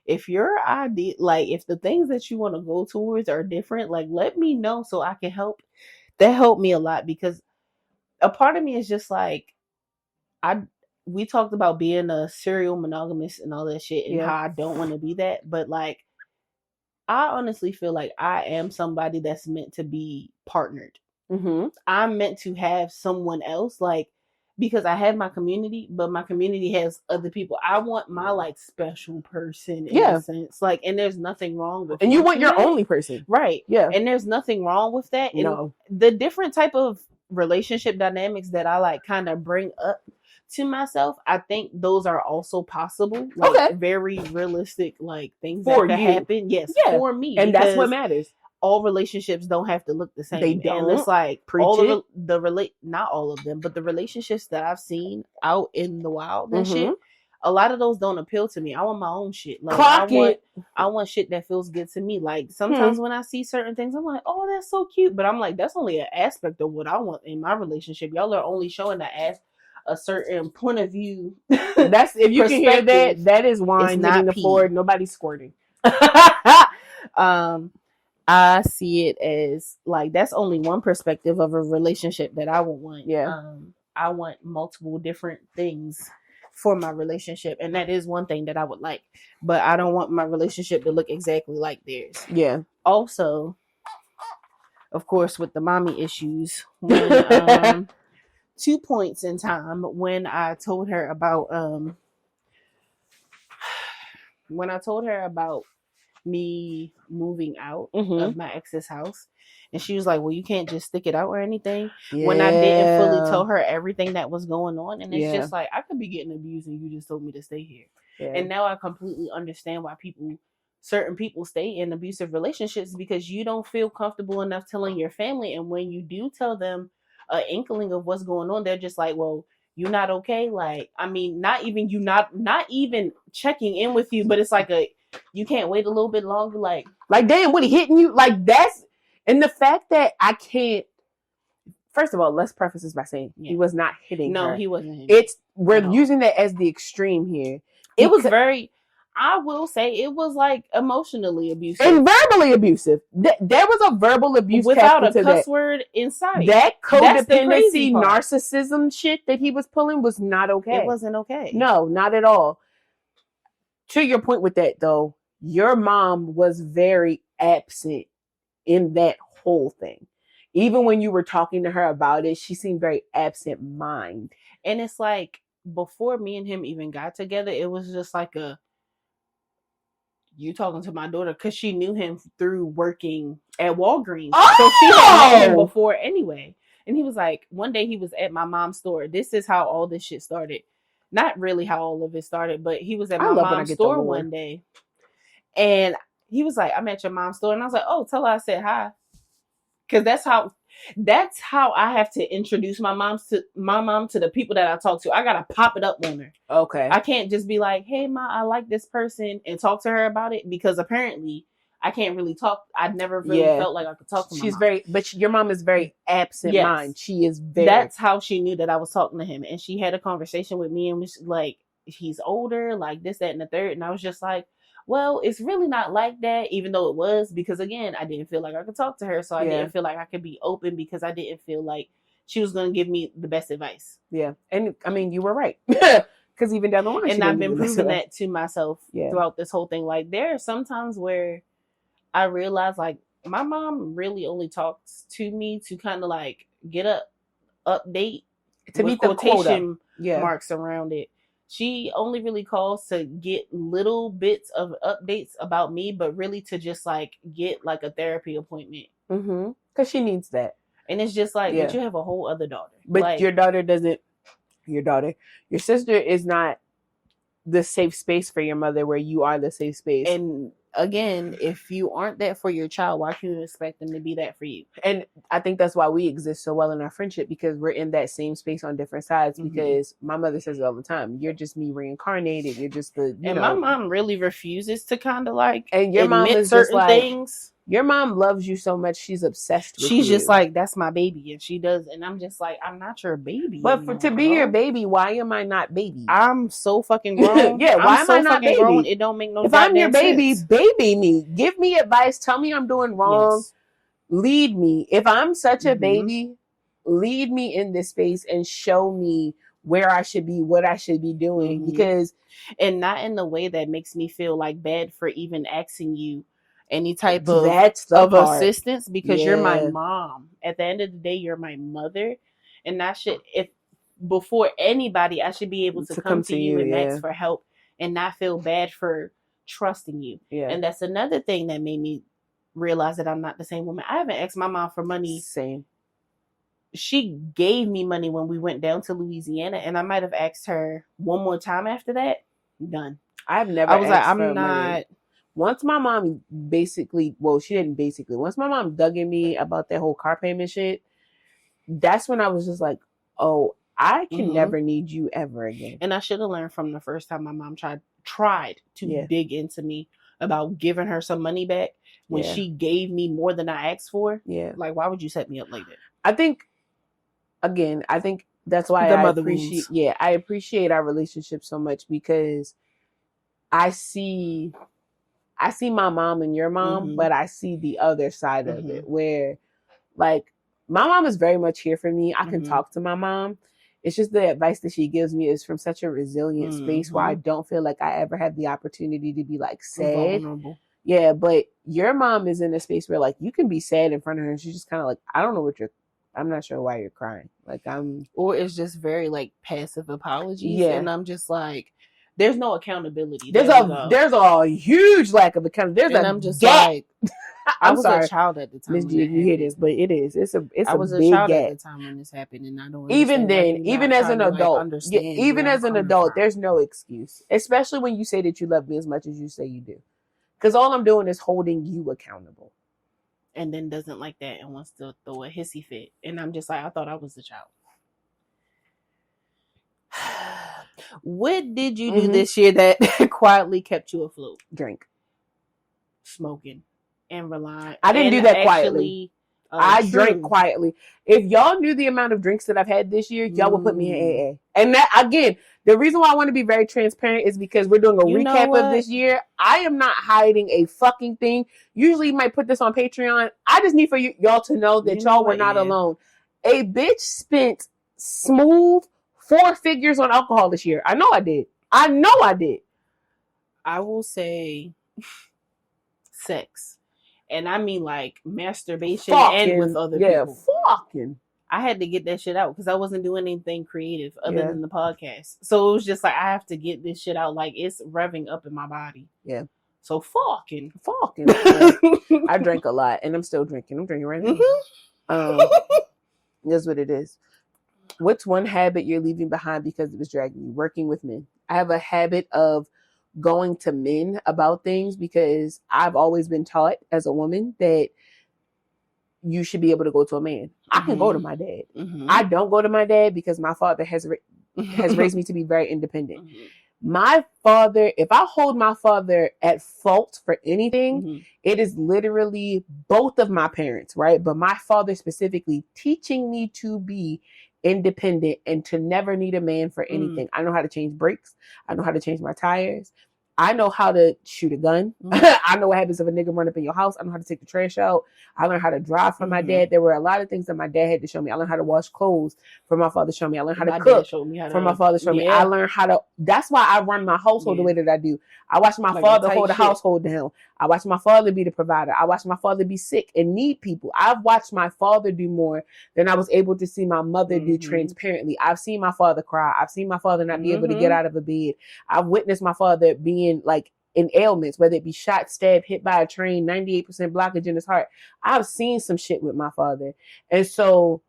if your idea, like, if the things that you want to go towards are different, like, let me know so I can help. That helped me a lot, because a part of me is just like, we talked about being a serial monogamist and all that shit, and how I don't want to be that. But like, I honestly feel like I am somebody that's meant to be partnered. I'm meant to have someone else, like, because I have my community, but my community has other people. I want my like special person in a sense, like, and there's nothing wrong with. And you want your only person, right? Yeah, and there's nothing wrong with that. And the different type of relationship dynamics that I like kind of bring up to myself, I think those are also possible, like very realistic, like things that can happen. Yes, for me, and that's what matters. All relationships don't have to look the same. They don't. And it's like not all of them, but the relationships that I've seen out in the wild and shit, a lot of those don't appeal to me. I want my own shit. Like, I want shit that feels good to me. Like, sometimes when I see certain things, I'm like, oh, that's so cute. But I'm like, that's only an aspect of what I want in my relationship. Y'all are only showing a certain point of view. That's if you can hear that. That is wine hitting the floor. Nobody's squirting. I see it as like that's only one perspective of a relationship that I would want. Yeah. I want multiple different things for my relationship, and that is one thing that I would like. But I don't want my relationship to look exactly like theirs. Yeah. Also, of course, with the mommy issues, when 2 points in time when I told her about me moving out of my ex's house, and she was like, well, you can't just stick it out or anything. When I didn't fully tell her everything that was going on, and it's just like, I could be getting abused and you just told me to stay here. And now I completely understand why certain people stay in abusive relationships, because you don't feel comfortable enough telling your family, and when you do tell them an inkling of what's going on, they're just like, well, you're not okay. Like, I mean, not even checking in with you, but it's like you can't wait a little bit longer. Like damn, what, he hitting you? Like, that's, and the fact that I can't, first of all, let's preface this by saying he was not hitting her. No, he wasn't hitting. We're using that as the extreme here. It was very, I will say, it was like emotionally abusive. And verbally abusive. There was a verbal abuse without a cuss word inside. That codependency, narcissism shit that he was pulling was not okay. It wasn't okay. No, not at all. To your point with that, though, your mom was very absent in that whole thing. Even when you were talking to her about it, she seemed very absent-minded. And it's like, before me and him even got together, it was just like you talking to my daughter, because she knew him through working at Walgreens. Oh! So she had known him before anyway. And he was like, one day he was at my mom's store. This is how all this shit started. Not really how all of it started, but he was at my mom's store one day. And he was like, I'm at your mom's store. And I was like, oh, tell her I said hi. Because that's how I have to introduce my mom to the people that I talk to. I gotta pop it up on her. Okay. I can't just be like, hey ma, I like this person, and talk to her about it, because apparently I can't really talk. I never really felt like I could talk to my mom. But your mom is very absent-minded. She is very. That's how she knew that I was talking to him, and she had a conversation with me and was like, he's older, like this, that, and the third, and I was just like, well, it's really not like that, even though it was, because again, I didn't feel like I could talk to her, so I didn't feel like I could be open, because I didn't feel like she was going to give me the best advice. Yeah, and I mean, you were right, because even down the line, and I've been proving that to myself throughout this whole thing. Like, there are some times where I realize, like, my mom really only talks to me to kind of like get a update, to meet the quotation marks around it. She only really calls to get little bits of updates about me, but really to just like get like a therapy appointment. Mm-hmm. Because she needs that. And it's just like, but you have a whole other daughter. But like, your sister is not the safe space for your mother where you are the safe space. And again, if you aren't that for your child, why can you expect them to be that for you? And I think that's why we exist so well in our friendship, because we're in that same space on different sides. Mm-hmm. Because my mother says it all the time, you're just me reincarnated. You're just my mom really refuses to kind of like and your mom is certain just like, things. Your mom loves you so much, she's obsessed with you. She's just like, that's my baby, and she does. And I'm just like, I'm not your baby. But to be your baby, why am I not baby? I'm so fucking grown. Why am I not baby? Grown? It don't make no sense. If I'm your baby, baby me. Give me advice. Tell me I'm doing wrong. Yes. Lead me. If I'm such a baby, lead me in this space and show me where I should be, what I should be doing. Because, and not in the way that makes me feel like bad for even asking you any type of assistance, because you're my mom. At the end of the day, you're my mother, and if before anybody, I should be able to come to you and ask for help and not feel bad for trusting you. Yeah. And that's another thing that made me realize that I'm not the same woman. I haven't asked my mom for money. Same. She gave me money when we went down to Louisiana, and I might have asked her one more time after that. Done. I was like, I'm not. Money. Once my mom once my mom dug in me about that whole car payment shit, that's when I was just like, oh, I can never need you ever again. And I should have learned from the first time my mom tried to dig into me about giving her some money back when she gave me more than I asked for. Yeah. Like, why would you set me up like that? I think That's why The I mother appreciate. wounds. Yeah, I appreciate our relationship so much because I see my mom and your mom, but I see the other side of it where, like, my mom is very much here for me. I can talk to my mom. It's just the advice that she gives me is from such a resilient space where I don't feel like I ever have the opportunity to be like sad. Vulnerable. Yeah, but your mom is in a space where like you can be sad in front of her and she's just kind of like, I don't know what I'm not sure why you're crying. Or it's just very like passive apologies. Yeah. And I'm just like, there's no accountability. There's a huge lack of accountability. I'm just like, I was sorry, a child at the time. Miss G, if you hear this, but it is. I was a child at the time when this happened, and I don't. Even then, even as an adult, even as an adult, from. There's no excuse. Especially when you say that you love me as much as you say you do, because all I'm doing is holding you accountable. And then doesn't like that and wants to throw a hissy fit, and I'm just like, I thought I was a child. What did you do this year that quietly kept you afloat? Drink, smoking, and relying. I didn't do that quietly. I drank quietly. If y'all knew the amount of drinks that I've had this year, y'all would put me in AA. And that, again, the reason why I want to be very transparent is because we're doing a recap of this year. I am not hiding a fucking thing. Usually you might put this on Patreon. I just need for y'all to know that y'all were not alone. A bitch spent smooth 4 figures on alcohol this year. I know I did. I will say sex. And I mean like masturbation and with other people. Fucking. I had to get that shit out because I wasn't doing anything creative other than the podcast. So it was just like, I have to get this shit out. Like, it's revving up in my body. Yeah. So fucking. I drank a lot and I'm still drinking. I'm drinking right now. That's what it is. What's one habit you're leaving behind because it was dragging you? Working with men. I have a habit of going to men about things because I've always been taught as a woman that you should be able to go to a man. I can go to my dad. I don't go to my dad because my father has raised me to be very independent. My father, if I hold my father at fault for anything, it is literally both of my parents, right? But my father specifically teaching me to be independent and to never need a man for anything. I know how to change brakes. I know how to change my tires. I know how to shoot a gun. I know what happens if a nigga run up in your house. I know how to take the trash out. I learned how to drive from my dad. There were a lot of things that my dad had to show me. I learned how to wash clothes from my father to show me. I learned how to cook from my father to show me. I learned how to, that's why I run my household the way that I do. I watch my father hold the household down. I watch my father be the provider. I watch my father be sick and need people. I've watched my father do more than I was able to see my mother do transparently. I've seen my father cry. I've seen my father not be able to get out of a bed. I've witnessed my father being like in ailments, whether it be shot, stabbed, hit by a train, 98% blockage in his heart. I've seen some shit with my father. And so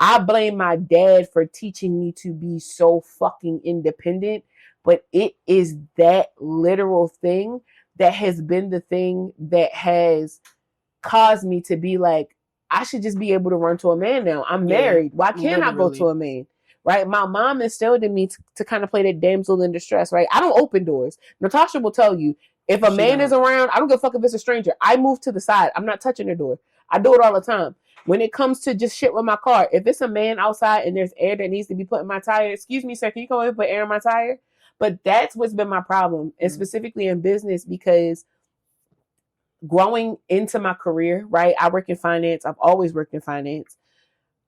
I blame my dad for teaching me to be so fucking independent, but it is that literal thing that has been the thing that has caused me to be like, I should just be able to run to a man now. I'm married. Why can't I go to a man? Right? My mom instilled in me to kind of play that damsel in distress, right? I don't open doors. Natasha will tell you, if a man is around, I don't give a fuck if it's a stranger. I move to the side. I'm not touching the door. I do it all the time. When it comes to just shit with my car, if it's a man outside and there's air that needs to be put in my tire, excuse me, sir, can you come over and put air in my tire? But that's what's been my problem, and specifically in business, because growing into my career, right? I work in finance. I've always worked in finance.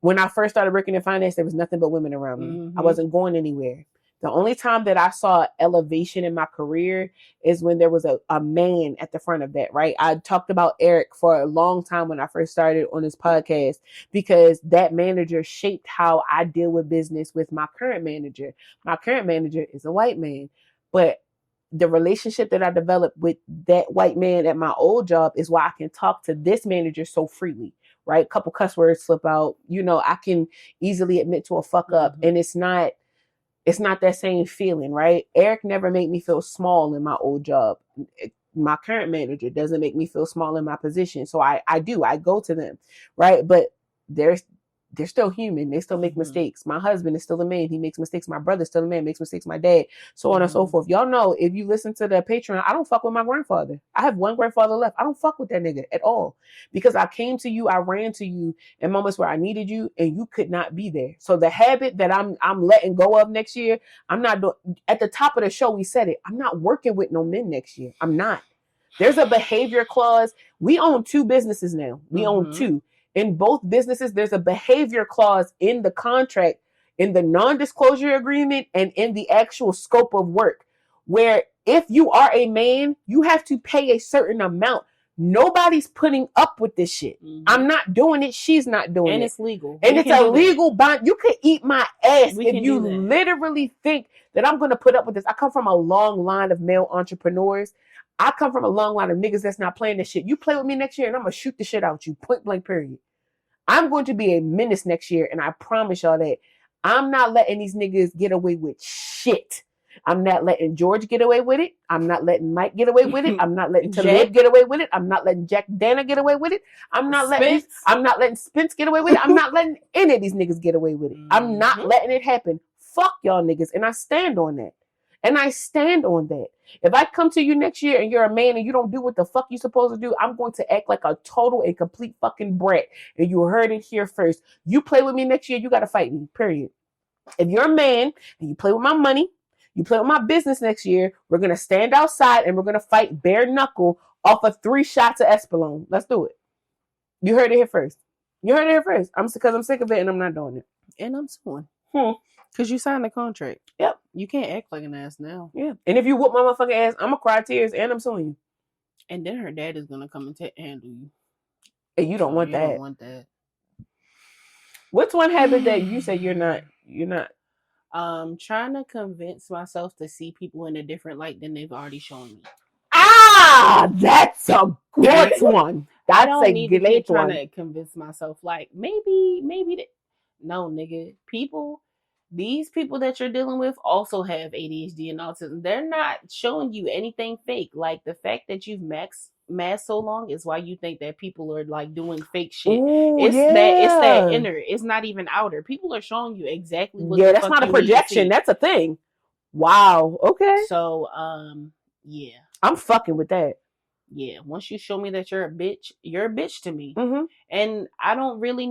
When I first started working in finance, there was nothing but women around me. I wasn't going anywhere. The only time that I saw elevation in my career is when there was a man at the front of that, right? I talked about Eric for a long time when I first started on this podcast, because that manager shaped how I deal with business with my current manager. My current manager is a white man, but the relationship that I developed with that white man at my old job is why I can talk to this manager so freely. Right? A couple cuss words slip out. You know, I can easily admit to a fuck up, and it's not that same feeling, right? Eric never made me feel small in my old job. My current manager doesn't make me feel small in my position. So I go to them, right? But there's they're still human. They still make Mm-hmm. mistakes. My husband is still a man. He makes mistakes. My brother's still a man, makes mistakes. My dad, so on and so forth. Y'all know, if you listen to the Patreon, I don't fuck with my grandfather. I have one grandfather left. I don't fuck with that nigga at all, because I came to you, I ran to you in moments where I needed you, and you could not be there. So the habit that I'm letting go of next year, I'm not doing. At the top of the show, we said it. I'm not working with no men next year. I'm not. There's a behavior clause. We own 2 businesses now. We own 2. In both businesses, there's a behavior clause in the contract, in the non-disclosure agreement, and in the actual scope of work, where if you are a man, you have to pay a certain amount. Nobody's putting up with this shit. I'm not doing it. She's not doing it. And it's legal. And it's a legal bond. You could eat my ass if you literally think that I'm going to put up with this. I come from a long line of male entrepreneurs. I come from a long line of niggas that's not playing this shit. You play with me next year and I'm going to shoot the shit out you. Point blank, period. I'm going to be a menace next year, and I promise y'all that. I'm not letting these niggas get away with shit. I'm not letting George get away with it. I'm not letting Mike get away with it. I'm not letting Talib get away with it. I'm not letting Jack Dana get away with it. I'm not letting Spence get away with it. I'm not letting any of these niggas get away with it. I'm not letting it happen. Fuck y'all niggas, and I stand on that. And I stand on that. If I come to you next year and you're a man and you don't do what the fuck you're supposed to do, I'm going to act like a total and complete fucking brat. And you heard it here first. You play with me next year, you got to fight me, period. If you're a man and you play with my money, you play with my business next year, we're going to stand outside and we're going to fight bare knuckle off of 3 shots of Espolon. Let's do it. You heard it here first. Because I'm sick of it and I'm not doing it. And I'm suing. Because you signed the contract. Yep. You can't act like an ass now. Yeah. And if you whoop my motherfucking ass, I'm going to cry tears and I'm suing you. And then her dad is going to come and handle you. And you don't want that. Don't want that. What's one habit that you say you're not? Trying to convince myself to see people in a different light than they've already shown me. That's a good one. That's I don't need to keep one. trying to convince myself, like, maybe no, nigga. These people that you're dealing with also have ADHD and autism. They're not showing you anything fake. Like, the fact that you've masked so long is why you think that people are like doing fake shit. Ooh, it's that inner. It's not even outer. People are showing you exactly what. Yeah, that's not a projection. That's a thing. Wow. Okay. So, yeah, I'm fucking with that. Yeah. Once you show me that you're a bitch to me, Mm-hmm. and I don't really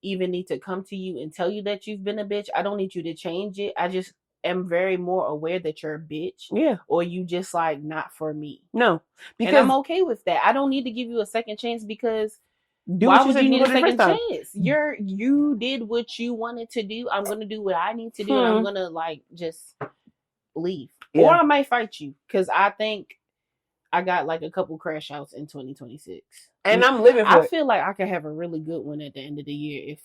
even need to come to you and tell you that you've been a bitch. I don't need you to change it. I just am very more aware that you're a bitch. Yeah. Or you just like not for me. No. Because I'm okay with that. I don't need to give you a second chance because why would you need a second chance? You did what you wanted to do. I'm gonna do what I need to do, and I'm gonna like just leave. Yeah. Or I might fight you because I think I got like a couple crash outs in 2026. And I'm living for it. I feel like I could have a really good one at the end of the year if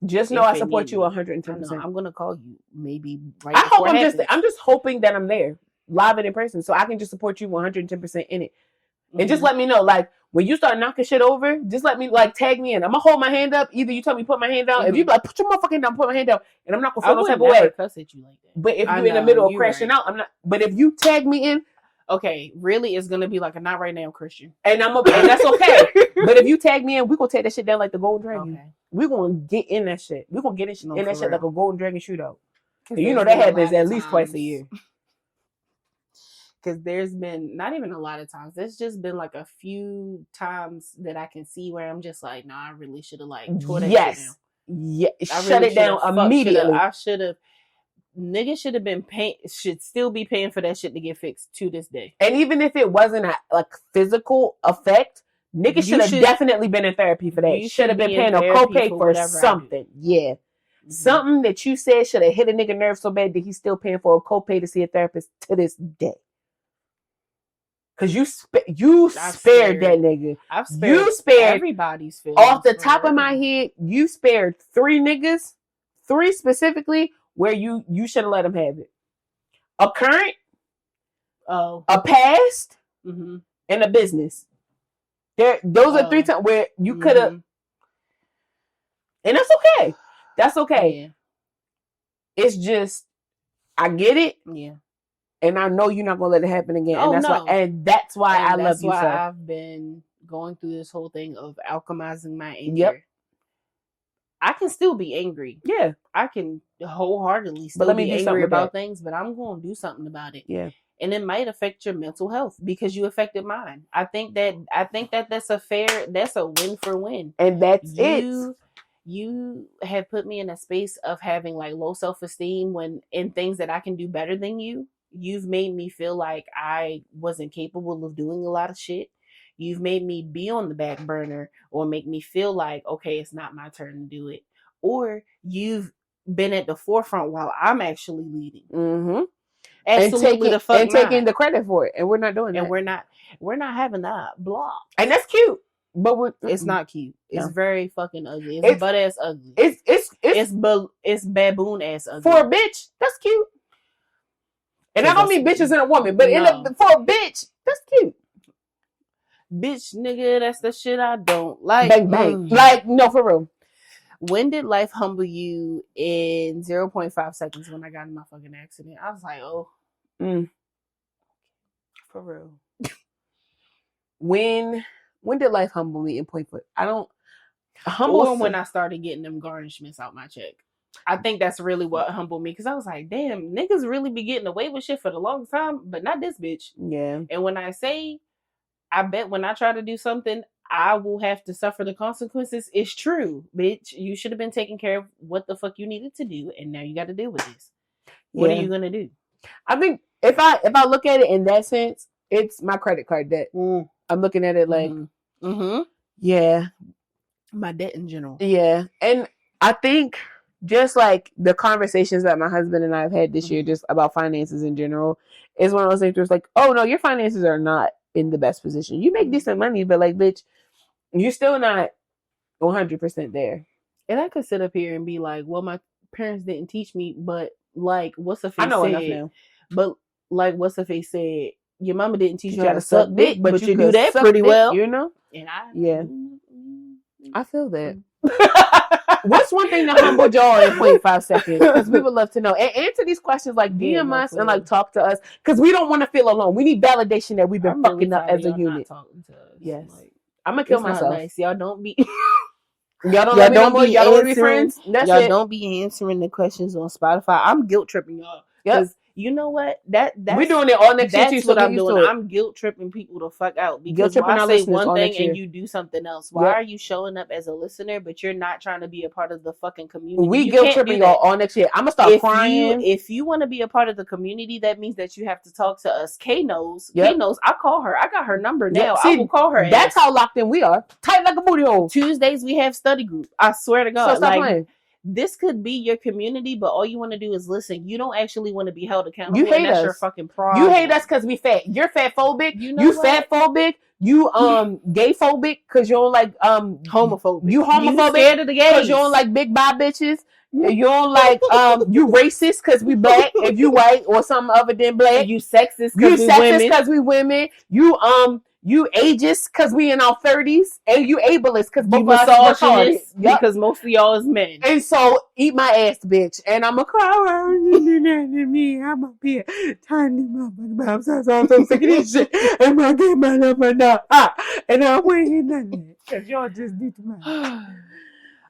just know I support you 110%. I'm gonna call you maybe right before I'm just hoping that I'm there live and in person so I can just support you 110% in it. And just let me know, like, when you start knocking shit over, just let me, like, tag me in. I'm gonna hold my hand up. Either you tell me put my hand down. If you be like, put your motherfucking hand down, put my hand down, and I'm not gonna feel no type of way. Cuss at you like that. But if you're in the middle of crashing out, I'm not. But if you tag me in, okay, really, it's gonna be like a not right now, Christian, and and that's okay. But if you tag me in, we gonna take that shit down like the Golden Dragon. Okay. We gonna get in that shit. We gonna get in that shit like a Golden Dragon shootout. And you know that happens at least twice a year. Because there's been not even a lot of times. There's just been like a few times that I can see where I'm just like, no, I really should have like tore that shit down. Yeah, shut it down immediately. I should have. Niggas should have been should still be paying for that shit to get fixed to this day. And even if it wasn't a like physical effect, niggas should have definitely been in therapy for that. Should have been paying a copay for something. Yeah. Mm-hmm. Something that you said should have hit a nigga nerve so bad that he's still paying for a copay to see a therapist to this day. Cause you spared that nigga. You spared everybody's feelings. Off the top of my head, you spared 3 niggas, 3 specifically, where you should have let him have it. A current, a past, and a business. Those are 3 times where you could have, and that's okay. That's okay. Yeah. It's just, I get it. Yeah. And I know you're not gonna let it happen again. And that's why I love you. That's why I've been going through this whole thing of alchemizing my anger. Yep. I can still be angry. Yeah. I can wholeheartly But let me be do something angry with about that. things, but I'm going to do something about it. Yeah. And it might affect your mental health because you affected mine. I think that that's a win for win. And that's it. You have put me in a space of having like low self-esteem when in things that I can do better than you. You've made me feel like I wasn't capable of doing a lot of shit. You've made me be on the back burner or make me feel like, okay, it's not my turn to do it. Or you've been at the forefront while I'm actually leading. Mm-hmm. Absolutely, taking the credit for it, and we're not doing that. And we're not having that block. And that's cute, but it's not cute. It's very fucking ugly. It's butt ass ugly. It's baboon ass ugly. For a bitch, that's cute. And I don't mean bitches in a woman, but for a bitch, that's cute. Bitch, nigga, that's the shit I don't like. Bang bang, like no, for real. When did life humble you in 0.5 seconds when I got in my fucking accident? I was like, oh. For real. When did life humble me in point foot? I don't humble. When I started getting them garnishments out my check. I think that's really what humbled me because I was like, damn, niggas really be getting away with shit for the long time, but not this bitch. Yeah. And when I say, I bet when I try to do something, I will have to suffer the consequences. It's true, bitch. You should have been taking care of what the fuck you needed to do, and now you got to deal with this. What are you gonna do? I think if I look at it in that sense, it's my credit card debt. I'm looking at it like, yeah, my debt in general. Yeah, and I think just like the conversations that my husband and I have had this year, just about finances in general, is one of those things where it's like, oh no, your finances are not in the best position. You make decent money, but like, bitch, you're still not 100% there. And I could sit up here and be like, well, my parents didn't teach me, but like, what's the face I know said? enough now. But like, what's the face said? Your mama didn't teach you how to suck dick, but you do that pretty dick, well. You know? And I feel that. What's one thing that humbled y'all in 0.5 seconds? Because we would love to know. And answer these questions, like DM us and like talk to us, because we don't want to feel alone. We need validation that we've been fucking up as a unit. Yes, like, I'm gonna kill myself. Nice. Y'all don't be. Y'all don't be friends. That's y'all it. Don't be answering the questions on Spotify. I'm guilt tripping y'all. Because you know what? That's we're doing it all next year too. That's what I'm doing. I'm guilt tripping people the fuck out because why I say one thing and you do something else. Why are you showing up as a listener but you're not trying to be a part of the fucking community? We guilt tripping y'all all next year. I'm gonna start crying. If you want to be a part of the community, that means that you have to talk to us. Kay knows. Kay knows. I call her. I got her number now. See, I will call her. That's how locked in we are. Tight like a booty hole. Tuesdays we have study group. I swear to God. So stop playing. This could be your community, but all you want to do is listen. You don't actually want to be held accountable. You hate that's us. Your fucking problem. You hate us because we fat. You're fat phobic. You fat phobic. You gay phobic because you don't like homophobic. You homophobic scared of the gays because you don't like big bi bitches. You don't like you racist because we black. If you white or something other than black, you sexist because we women. You ageist because we in our 30s, and you ableist because both of us retarded. Because most of y'all is men. And so eat my ass, bitch. And I'm a cry. Me, I'm up here trying to motherfucking I'm so sick of this shit. And I get my number now. And I'm waiting on that because y'all just need to mind.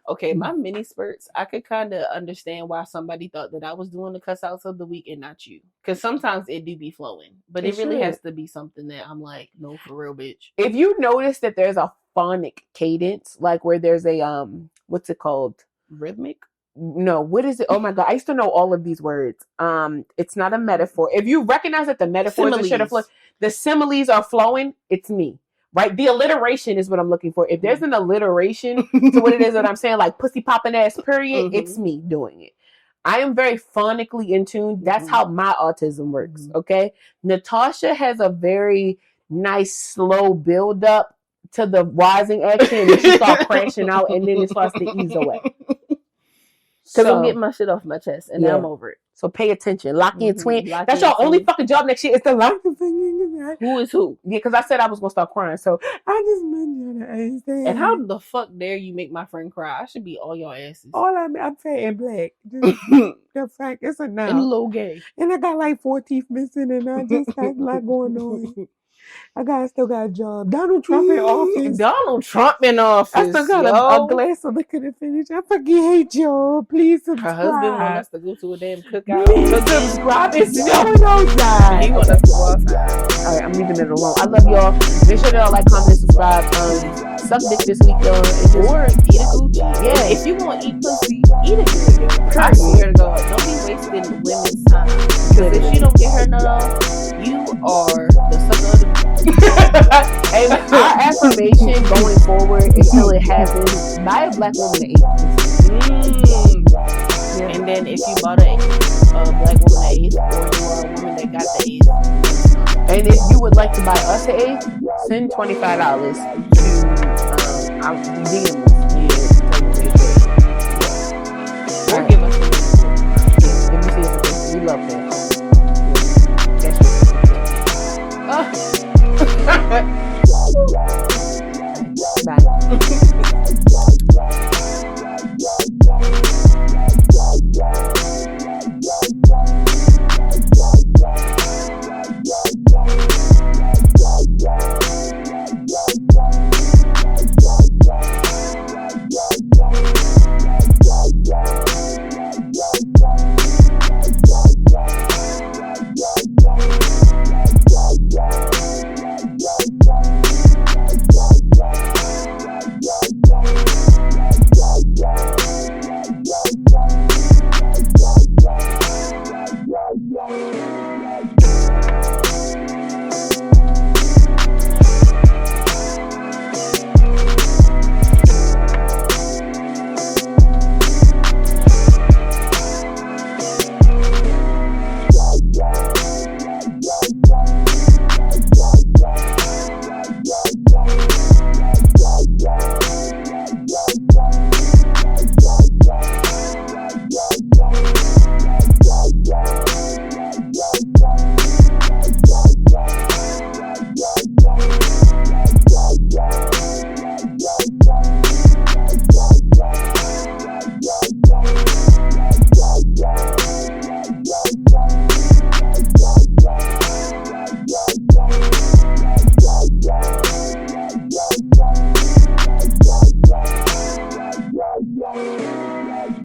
Okay, my mini spurts, I could kind of understand why somebody thought that I was doing the cuss outs of the week and not you. Because sometimes it do be flowing. But it really has to be something that I'm like, no, for real, bitch. If you notice that there's a phonic cadence, like where there's a, what's it called? Rhythmic? No, what is it? Oh my God, I used to know all of these words. It's not a metaphor. If you recognize that the metaphors should have flowed, the similes are flowing, it's me. Right? The alliteration is what I'm looking for. If there's an alliteration to what it is that I'm saying, like pussy popping ass period, it's me doing it. I am very phonically in tune. That's how my autism works. Okay. Natasha has a very nice, slow build up to the rising action and she starts crashing out and then it starts to ease away. Because I'm getting my shit off my chest and now I'm over it. So pay attention. Lock in twin. That's your only fucking job next year. It's the lock in twin. Who is who? Yeah, because I said I was going to start crying. So I just meant you to understand. And how the fuck dare you make my friend cry? I should be all your asses. I'm fat and black. The fact it's a noun. And a little gay. And I got like 4 teeth missing and I just got a lot going on. I still got a job. Donald Trump in office. Donald Trump in office. I still got a glass of liquor to finish. I fucking hate y'all. Please subscribe. Her husband want us to go to a damn cookout. Please subscribe. It's snowing outside. He want us to go outside. All right, I'm leaving it alone. I love y'all. Make sure y'all like, comment, and subscribe. Suck dick this week, y'all. Or eat a Gucci. Yeah. If you want to eat pussy, eat a good. I swear to God, don't be wasting women's time. Because if she don't get her nut off, you are the sucker of the And our affirmation going forward until it happens, buy a black woman an eighth. Yeah. And then if you bought a black woman an eighth, or you are a woman that got the eighth, and if you would like to buy us an eighth, send $25 to our DM us. Or give us if you see us, we love that. That's